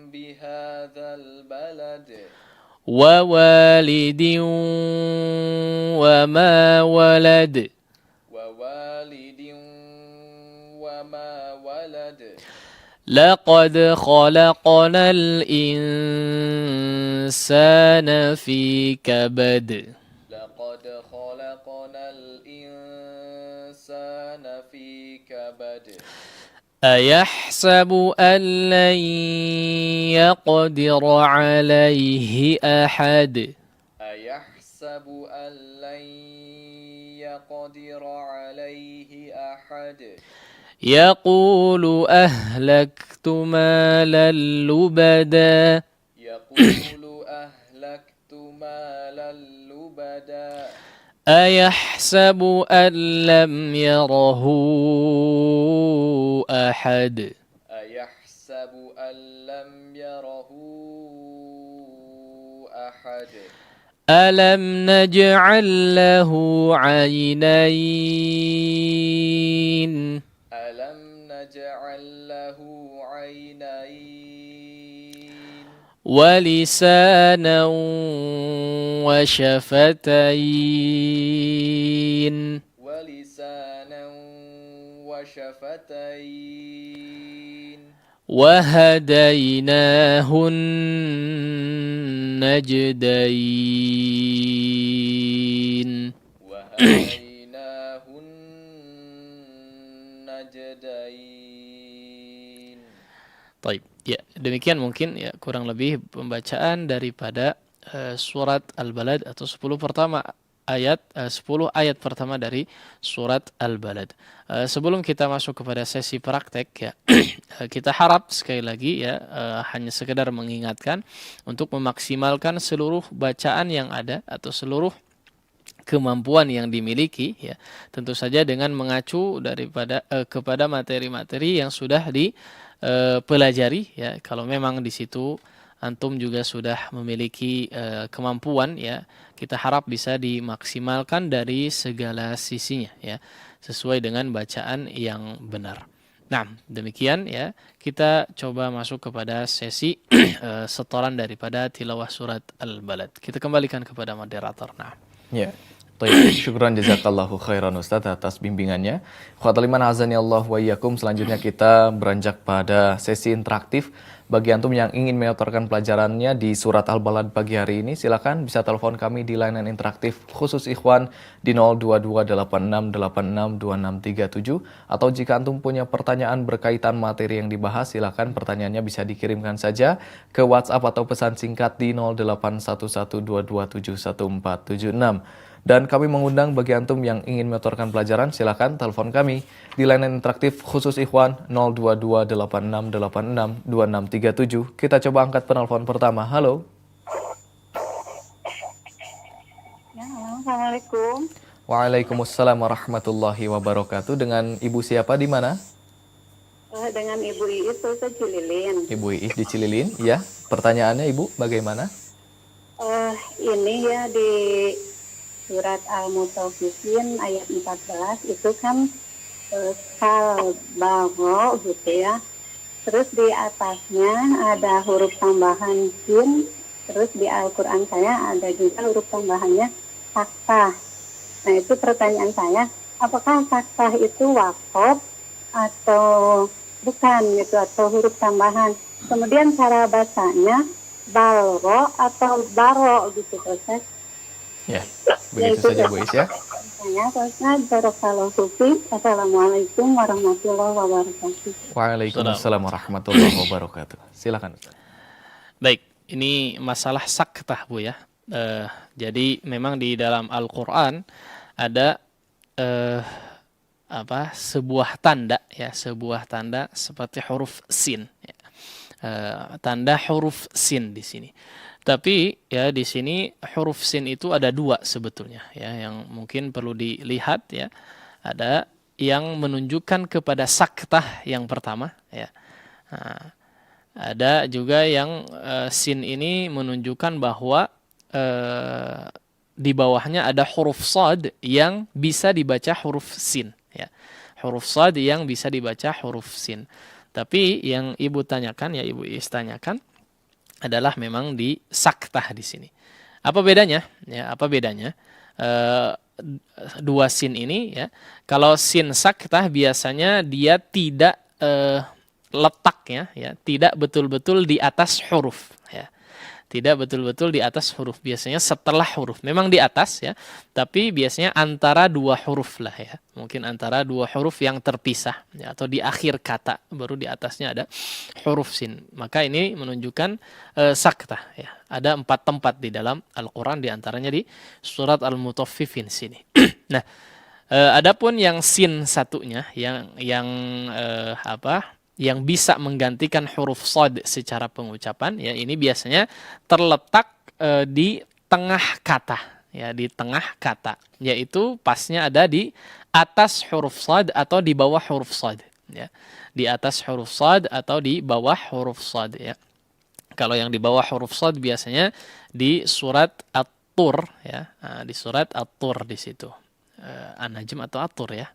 بهذا البلد. ووالد وما ولد. ووالد وما ولد. لقد خلقنا الإنسان في كبد. لقد خلقنا الإنسان في كبد. أيحسب أن لن يقدر عليه أحد. أيحسب أن لن يقدر عليه أحد. يقول أهلكت مالا لبدا. يقول أهلكت مالا لبدا. Ayahsabu an lam yarahu ahad. Ayahsabu an lam yarahu ahad. Alam naj'al lahu 'ainain Alam naj'al lahu 'ainain wa lisanan wa shafatain wa lisanan wa shafatain wa hadainahun najdain. wa hadainahun najdain. Baik, ya demikian mungkin ya kurang lebih pembacaan daripada surat Al-Balad atau 10 ayat pertama dari surat Al-Balad. Sebelum kita masuk kepada sesi praktek ya, kita harap sekali lagi ya hanya sekedar mengingatkan untuk memaksimalkan seluruh bacaan yang ada atau seluruh kemampuan yang dimiliki ya, tentu saja dengan mengacu kepada materi-materi yang sudah dipelajari ya. Kalau memang di situ antum juga sudah memiliki kemampuan ya, kita harap bisa dimaksimalkan dari segala sisinya ya, sesuai dengan bacaan yang benar. Nah, demikian ya. Kita coba masuk kepada sesi setoran daripada tilawah surat Al-Balad. Kita kembalikan kepada moderator. Nah. Ya. Baik, syukran jazakallahu khairan Ustaz atas bimbingannya. Khotaliman azani Allah wa iyyakum. Selanjutnya kita beranjak pada sesi interaktif. Bagi antum yang ingin menyetorkan pelajarannya di surat Al-Balad pagi hari ini, silakan bisa telepon kami di layanan interaktif khusus ikhwan di 02286862637, atau jika antum punya pertanyaan berkaitan materi yang dibahas, silakan pertanyaannya bisa dikirimkan saja ke WhatsApp atau pesan singkat di 081122711476. Dan kami mengundang bagi antum yang ingin menyetorkan pelajaran, silakan telepon kami di layanan interaktif khusus ikhwan 02286862637. Kita coba angkat penelpon pertama. Halo. Ya, halo, Assalamualaikum. Waalaikumsalam warahmatullahi wabarakatuh. Dengan Ibu siapa di mana? Dengan Ibu Iis Ustaz Cililin. Ibu Iis di Cililin, ya. Pertanyaannya Ibu bagaimana? Ini ya di surat Al-Mutaffifin ayat 14 itu kan kal bago gitu ya. Terus di atasnya ada huruf tambahan jin. Terus di Al-Quran saya ada juga huruf tambahannya saktah. Nah itu pertanyaan saya, apakah saktah itu wakof atau bukan gitu, atau huruf tambahan? Kemudian cara bacanya balro atau baro gitu Ustaz. Ya, begitu saja Bu Is ya. Saya Ustaz, barakallahu fiik. Assalamualaikum warahmatullahi wabarakatuh. Waalaikumsalam warahmatullahi wabarakatuh. Silakan Ustaz. Baik, ini masalah saktah Bu ya. Jadi memang di dalam Al-Quran ada sebuah tanda ya, sebuah tanda seperti huruf sin ya. Tanda huruf sin di sini. Tapi ya di sini huruf sin itu ada dua sebetulnya ya, yang mungkin perlu dilihat ya. Ada yang menunjukkan kepada saktah yang pertama ya. Nah, ada juga yang sin ini menunjukkan bahwa di bawahnya ada huruf shad yang bisa dibaca huruf sin ya. Huruf shad yang bisa dibaca huruf sin. Tapi yang Ibu tanyakan ya, Ibu Is tanyakan adalah memang di saktah di sini. Apa bedanya? Ya, apa bedanya? Dua sin ini ya. Kalau sin saktah biasanya dia tidak letaknya ya, tidak betul-betul di atas huruf ya. Tidak betul-betul di atas huruf, biasanya setelah huruf. Memang di atas ya, tapi biasanya antara dua huruf lah ya. Mungkin antara dua huruf yang terpisah ya, atau di akhir kata baru di atasnya ada huruf sin. Maka ini menunjukkan saktah ya. Ada 4 tempat di dalam Al-Qur'an, di antaranya di surat Al-Mutaffifin sini. Nah, adapun yang sin satunya yang bisa menggantikan huruf shad secara pengucapan ya, ini biasanya terletak di tengah kata ya, di tengah kata, yaitu pasnya ada di atas huruf shad atau di bawah huruf shad, ya. Di atas huruf shad atau di bawah huruf shad, ya. Kalau yang di bawah huruf shad biasanya di surat At-Tur, ya. Nah, di surat At-Tur di situ. An-Najm atau At-Tur, ya.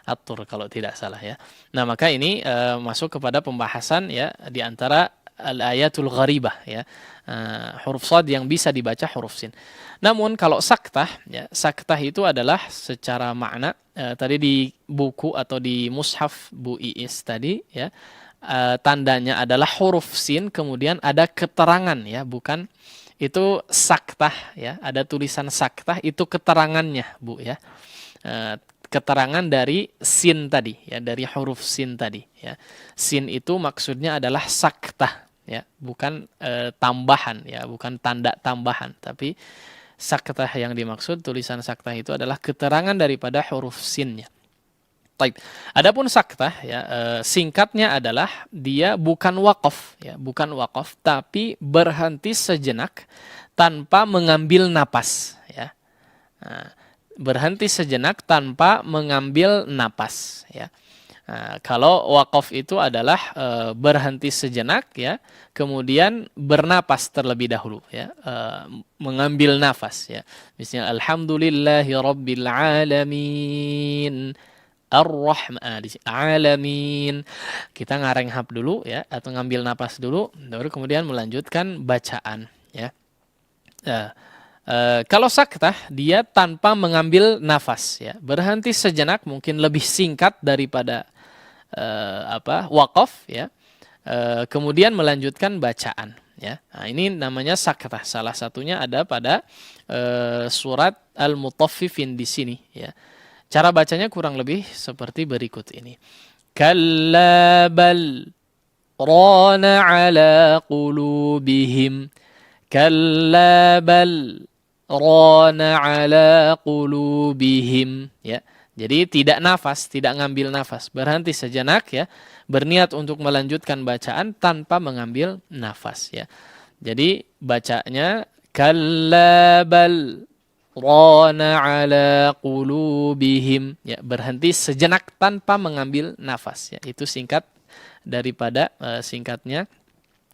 At-Tur kalau tidak salah, ya. Nah, maka ini masuk kepada pembahasan, ya, di antara al-ayatul gharibah, ya. Huruf shad yang bisa dibaca huruf sin. Namun kalau saktah, ya, saktah itu adalah secara makna tadi di buku atau di mushaf Bu Iis tadi, ya, tandanya adalah huruf sin kemudian ada keterangan, ya, bukan itu saktah, ya, ada tulisan saktah itu keterangannya, Bu, ya. Keterangan dari sin tadi, ya, dari huruf sin tadi, ya. Sin itu maksudnya adalah saktah, ya, bukan tambahan, ya, bukan tanda tambahan, tapi saktah yang dimaksud, tulisan saktah itu adalah keterangan daripada huruf sinnya. Baik. Adapun saktah, ya, singkatnya adalah dia bukan waqaf, ya, bukan waqaf, tapi berhenti sejenak tanpa mengambil napas, ya. Nah, berhenti sejenak tanpa mengambil napas, ya. Nah, kalau waqaf itu adalah berhenti sejenak, ya, kemudian bernapas terlebih dahulu, ya, mengambil nafas, ya. Misalnya alhamdulillahi rabbil alamin ar-rahman alamin. Kita ngarenghap dulu, ya, atau ngambil napas dulu, baru kemudian melanjutkan bacaan, ya. Kalau saktah dia tanpa mengambil nafas, ya, berhenti sejenak, mungkin lebih singkat daripada waqaf, ya, kemudian melanjutkan bacaan, ya. Nah, ini namanya saktah. Salah satunya ada pada surat Al-Mutaffifin di sini, ya. Cara bacanya kurang lebih seperti berikut ini. Kalla bal rana ala qulubihim. Kalla bal rana ala qulubihim, ya. Jadi tidak nafas, tidak ngambil nafas, berhenti sejenak, ya, berniat untuk melanjutkan bacaan tanpa mengambil nafas, ya. Jadi bacanya kalla bal rana ala qulubihim, ya, berhenti sejenak tanpa mengambil nafas, ya. Itu singkat daripada singkatnya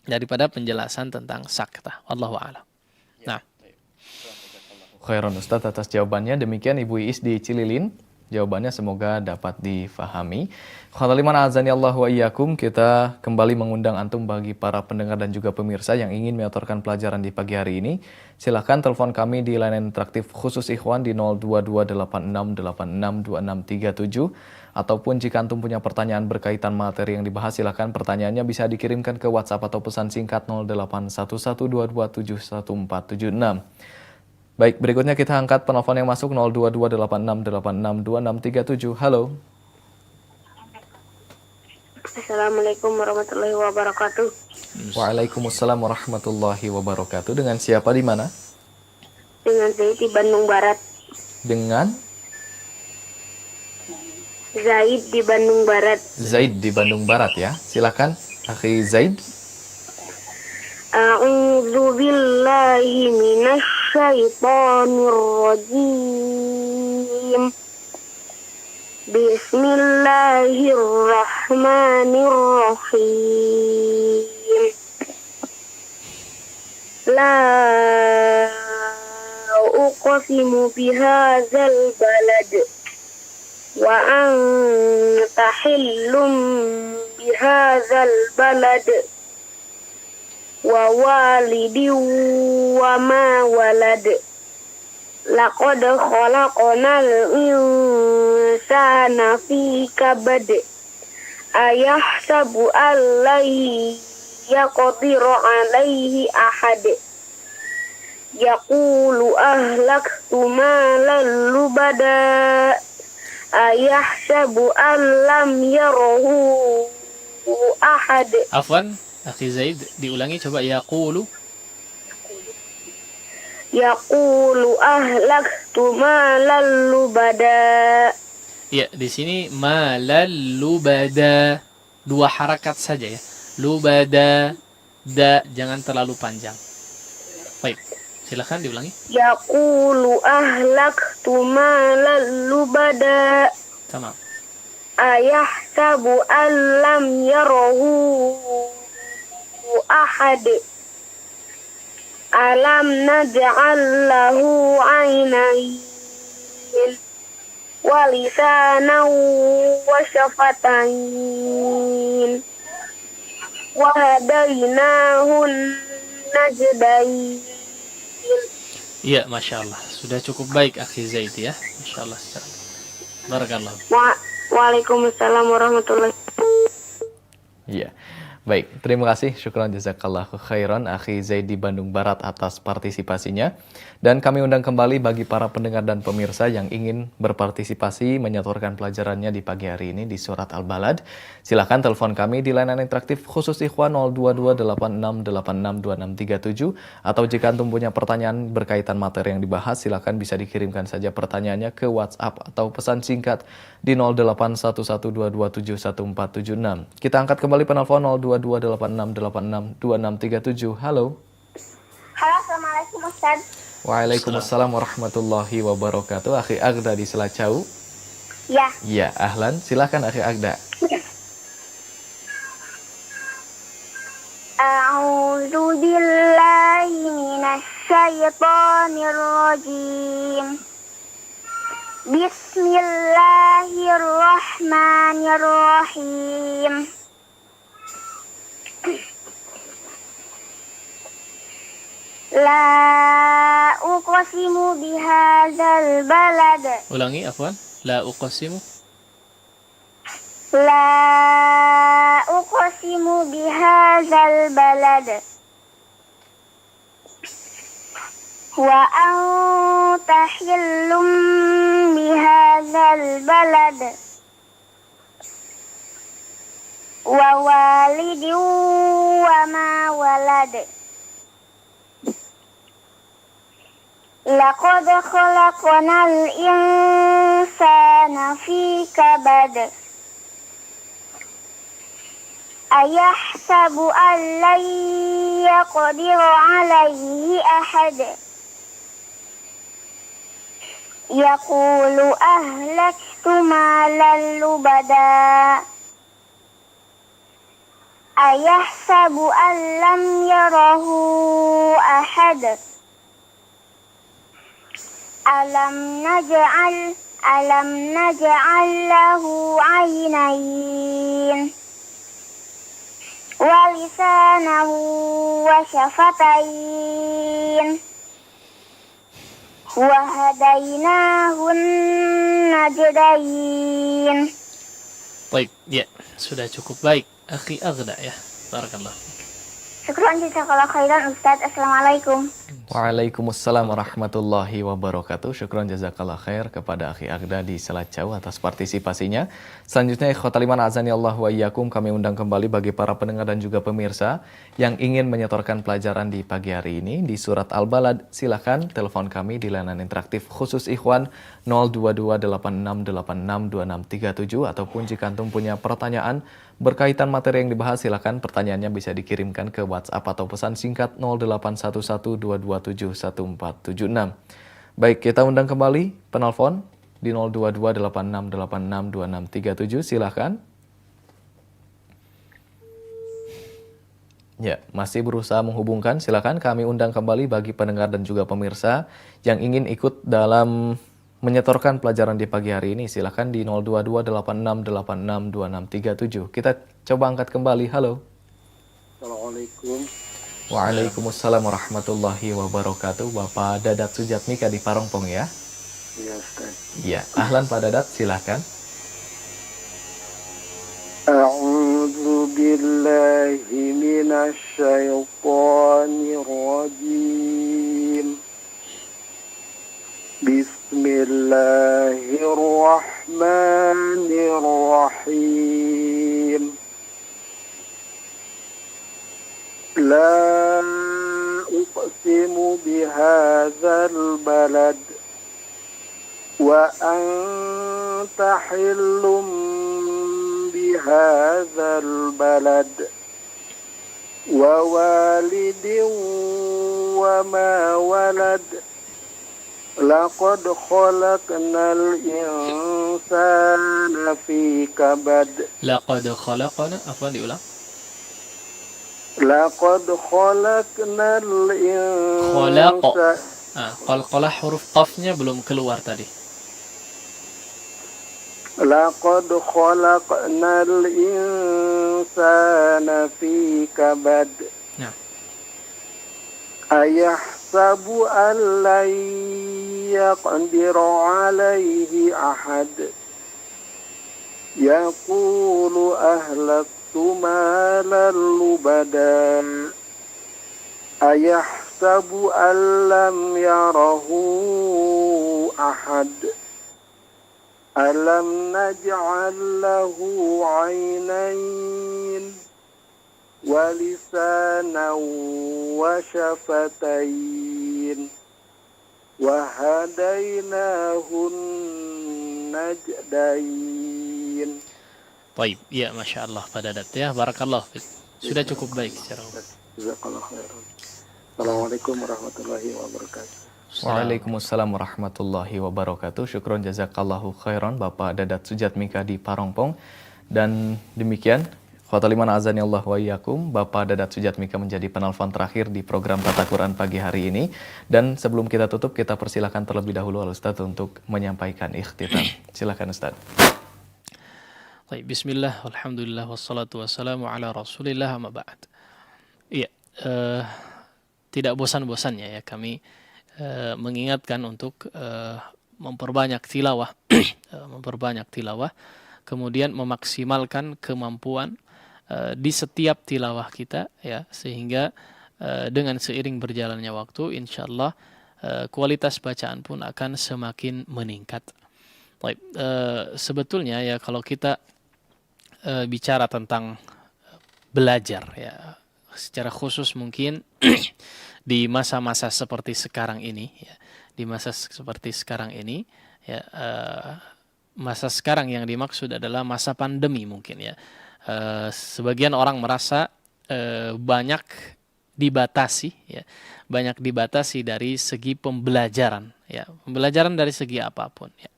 daripada penjelasan tentang saktah. Wallahu a'lam. Nah, Khairan Ustaz atas jawabannya. Demikian Ibu Iis di Cililin. Jawabannya semoga dapat difahami. Khotaliman azani Allah wa iyyakum, kita kembali mengundang antum bagi para pendengar dan juga pemirsa yang ingin menyatorkan pelajaran di pagi hari ini. Silahkan telepon kami di layanan interaktif khusus Ikhwan di 02286862637. Ataupun jika antum punya pertanyaan berkaitan materi yang dibahas, silahkan pertanyaannya bisa dikirimkan ke WhatsApp atau pesan singkat 0811222146. Baik, berikutnya kita angkat penelpon yang masuk 02286862637. Halo. Assalamualaikum warahmatullahi wabarakatuh. Waalaikumsalam warahmatullahi wabarakatuh. Dengan siapa di mana? Dengan Zaid di Bandung Barat. Dengan Zaid di Bandung Barat. Zaid di Bandung Barat, ya. Silakan, Akhi Zaid. A'udzu billahi minasyaitonir rajim. Bismillahirrahmanirrahim. La uqsimu bihadzal balad wa anta hillum bihadzal balad wa walidin wa ma walad. Laqad khalaqnal insana fi kabad. Ayahsabu an la yaqdiru alaihi ahad. Yaqulu ahlaktu malan lubada. Ayahsabu an lam yarahu ahad. afwan, Akhi Zaid, diulangi coba. Yaqulu Ahlaktu malan lubada. ya, di sini malal lubada, dua harakat saja, ya. Lubada, da, jangan terlalu panjang. Baik. Silakan diulangi. Yaqulu ahlaktu malan lubada. Sama. Ayahsabu an lam yarahu ahad. Alam naj'al lahu 'ainayn wa lisanan wa shafatain wa hadainahu najdain. Iya, Masya Allah. Sudah cukup baik Akhi Zaid ya. Masya Allah. Barakallah. Waalaikumsalam warahmatullahi wabarakatuh. Iya. Baik, terima kasih. Syukran jazakallahu khairan Akhi Zaid di Bandung Barat atas partisipasinya. Dan kami undang kembali bagi para pendengar dan pemirsa yang ingin berpartisipasi menyetorkan pelajarannya di pagi hari ini di surat Al-Balad. Silakan telepon kami di layanan interaktif khusus Ikhwan 02286862637, atau jika antum punya pertanyaan berkaitan materi yang dibahas, silakan bisa dikirimkan saja pertanyaannya ke WhatsApp atau pesan singkat di 081122771476. Kita angkat kembali penelpon 02286862637. Halo. Halo, assalamualaikum Ustaz. Waalaikumsalam warahmatullahi wabarakatuh. Akhi Agda di Selacau. Ya. Ya, ahlan. Silakan Akhi Agda. A'udzu billahi minasy syaithanir rajim. Bismillahirrahmanirrahim. La uqsimu bihadzal balad. Ulangi, afwan. La uqsimu. La uqsimu bihadzal balad. Wa anta hillum bihadzal balad. Wa walidin wa ma walad. Laqad khalaqnal insana fi kabad. Ayahsabu an lan yaqdiru alayhi ahad. Yaqulu ahlaktu malan lubada. Ayahsabu an lam yarahu ahad. Alam naj'al lahu 'ainayn wa lisanan wa shafatain wa hadainahu najdain. Baik, ya. Sudah cukup baik Akhi Agda ya. Barakallah. Syukran jazakallahu khairan Ustaz. Assalamualaikum. Waalaikumsalam warahmatullahi wabarakatuh. Syukran jazakallah khair kepada Akhi Agda di Selacau atas partisipasinya. Selanjutnya, ikhwatal iman azani Allah wa iyyakum, kami undang kembali bagi para pendengar dan juga pemirsa yang ingin menyetorkan pelajaran di pagi hari ini di surat Al-Balad. Silakan telepon kami di layanan interaktif khusus Ikhwan 02286862637, ataupun jika antum punya pertanyaan berkaitan materi yang dibahas, silakan pertanyaannya bisa dikirimkan ke WhatsApp atau pesan singkat 081122711476. Baik, kita undang kembali penelpon di 02286862637. Silakan. Ya, masih berusaha menghubungkan. Silakan kami undang kembali bagi pendengar dan juga pemirsa yang ingin ikut dalam menyetorkan pelajaran di pagi hari ini. Silakan di 02286862637. Kita coba angkat kembali. Halo. Assalamualaikum. Waalaikumsalam warahmatullahi wabarakatuh. Bapak Dadat Sujatmika di Parongpong ya. Iya, Ustaz. Ya, ahlan Pak Dadat, silakan. A'udzu billahi minasy syaithanir rajim. Bismillahirrahmanirrahim. La uqsimu bihadzal balad wa anta hillum bihadzal balad wa walidin وما ولد لقد خلقنا الإنسان في كبد Laqad khalaqana, apa diulang? لقد خلقنا Khalaq. الإنسان Qalqalah huruf qafnya belum keluar tadi. لقد خلقنا الإنسان في كبد Nah, أيحسب أن لن يقدر عليه أحد يقول أهلكت مالا لبدا أيحسب أن لم يره أحد ألم نجعل له عينين ولسانا وشفتين وهديناه النجدين. baik. Ya, Masya Allah Pak Dadat ya. Barakallah. Sudah cukup baik secara umum. Jazakallah khairan. Assalamualaikum warahmatullahi wabarakatuh. Waalaikumsalam warahmatullahi wabarakatuh. Syukron jazakallahu khairan Bapak Dadat Sujatmika di Parongpong. Dan demikian Khotaliman azani Allah wa iyyakum, Bapak Dadat Sujatmika menjadi penelpon terakhir di program Tata Quran pagi hari ini. Dan sebelum kita tutup, kita persilakan terlebih dahulu Al Ustadz untuk menyampaikan ikhtitam. Silakan Ustadz. Baik, bismillah, alhamdulillah, wassalatu wassalamu ala rasulillah, amma ba'd. Iya, tidak bosan-bosannya ya kami mengingatkan untuk memperbanyak tilawah, kemudian memaksimalkan kemampuan di setiap tilawah kita ya, sehingga dengan seiring berjalannya waktu insyaallah kualitas bacaan pun akan semakin meningkat. Baik, sebetulnya ya kalau kita bicara tentang belajar ya secara khusus mungkin di masa-masa seperti sekarang ini ya, masa sekarang yang dimaksud adalah masa pandemi mungkin ya. Sebagian orang merasa banyak dibatasi dari segi pembelajaran ya, pembelajaran dari segi apapun ya.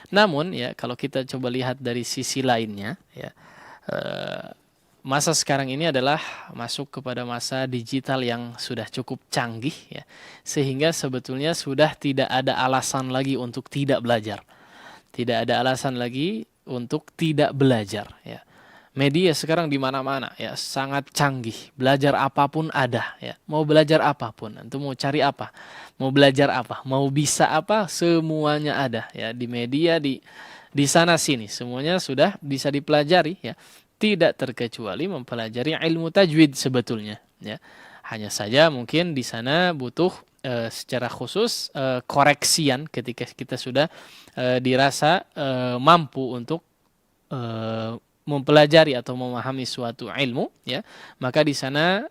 Namun ya kalau kita coba lihat dari sisi lainnya ya, masa sekarang ini adalah masuk kepada masa digital yang sudah cukup canggih ya, sehingga sebetulnya sudah tidak ada alasan lagi untuk tidak belajar. Tidak ada alasan lagi untuk tidak belajar ya. Media sekarang di mana-mana ya, sangat canggih. Belajar apapun ada ya. Mau belajar apapun, antum mau cari apa, mau belajar apa, mau bisa apa, semuanya ada ya di media, di sana sini semuanya sudah bisa dipelajari ya. Tidak terkecuali mempelajari ilmu tajwid sebetulnya ya. Hanya saja mungkin di sana butuh secara khusus koreksian ketika kita sudah dirasa mampu untuk mempelajari atau memahami suatu ilmu ya, maka di sana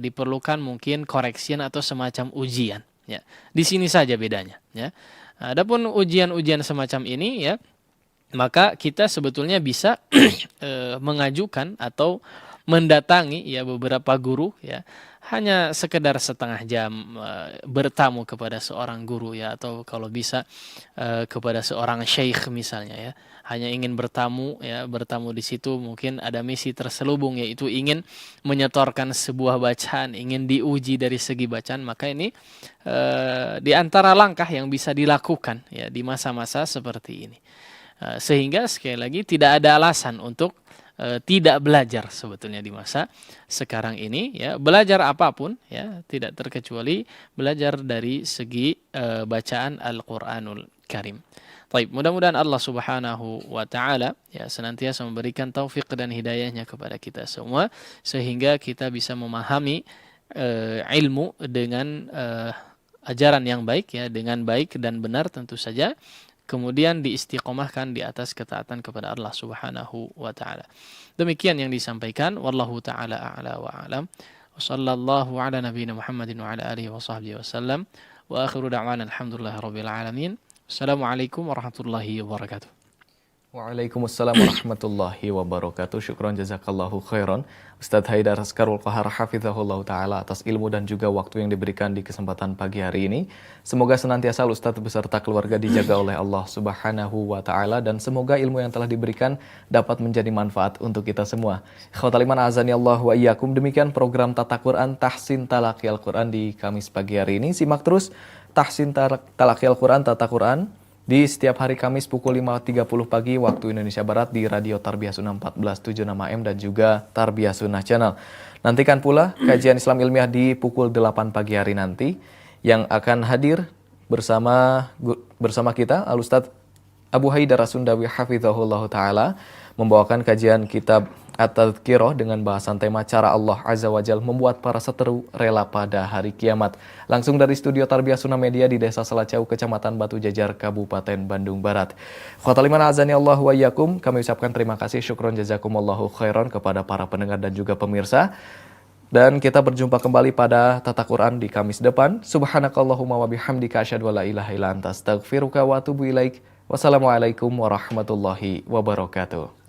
diperlukan mungkin koreksian atau semacam ujian ya. Di sini saja bedanya ya. Adapun ujian-ujian semacam ini ya, maka kita sebetulnya bisa mengajukan atau mendatangi ya beberapa guru ya, hanya sekedar setengah jam bertamu kepada seorang guru ya, atau kalau bisa kepada seorang syekh misalnya ya, hanya ingin bertamu di situ, mungkin ada misi terselubung yaitu ingin menyetorkan sebuah bacaan, ingin diuji dari segi bacaan, maka ini di antara langkah yang bisa dilakukan ya di masa-masa seperti ini. Sehingga sekali lagi tidak ada alasan untuk tidak belajar sebetulnya di masa sekarang ini ya, belajar apapun ya, tidak terkecuali belajar dari segi bacaan Al-Qur'anul Karim. Baik, mudah-mudahan Allah Subhanahu wa taala ya senantiasa memberikan taufik dan hidayahnya kepada kita semua sehingga kita bisa memahami ilmu dengan ajaran yang baik ya, dengan baik dan benar tentu saja. Kemudian diistiqomahkan di atas ketaatan kepada Allah Subhanahu wa taala. Demikian yang disampaikan, wallahu taala a'la wa a'lam. Wa sallallahu ala nabiyyina Muhammadin wa ala alihi wa sahbihi wasallam. Wa akhiru da'wana alhamdulillahirabbil alamin. Assalamualaikum warahmatullahi wabarakatuh. Waalaikumsalam warahmatullahi wabarakatuh. Syukron jazakallahu khairan Ustadz Haidar Askarul Qahar hafizahullah ta'ala atas ilmu dan juga waktu yang diberikan di kesempatan pagi hari ini. Semoga senantiasa Ustadz beserta keluarga dijaga oleh Allah subhanahu wa ta'ala, dan semoga ilmu yang telah diberikan dapat menjadi manfaat untuk kita semua. Ikhwatal iman azani Allah wa iyyakum. Demikian program Tata Quran Tahsin Talaqi Al-Quran di Kamis pagi hari ini. Simak terus Tahsin Talaqi Al-Quran Tata Quran di setiap hari Kamis pukul 5.30 pagi waktu Indonesia Barat di Radio Tarbiyah Sunnah 1476 AM dan juga Tarbiyah Sunnah Channel. Nantikan pula kajian Islam ilmiah di pukul 8 pagi hari nanti yang akan hadir bersama kita Al-Ustadz Abu Haidar As-Sundawi hafizahullah ta'ala membawakan kajian kitab At-Tadhkirah dengan bahasan tema cara Allah Azza wa Jal membuat para seteru rela pada hari kiamat. Langsung dari studio Tarbiyah Sunnah Media di Desa Selacau, Kecamatan Batu Jajar, Kabupaten Bandung Barat. Khotal iman azani Allah wa iyyakum. Kami ucapkan terima kasih, syukron jazakumullahu khairan kepada para pendengar dan juga pemirsa. Dan kita berjumpa kembali pada Tata Quran di Kamis depan. Subhanakallahumma wa bihamdika asyhadu an la ilaha illa anta astaghfiruka wa atubu ilaik. Wassalamualaikum warahmatullahi wabarakatuh.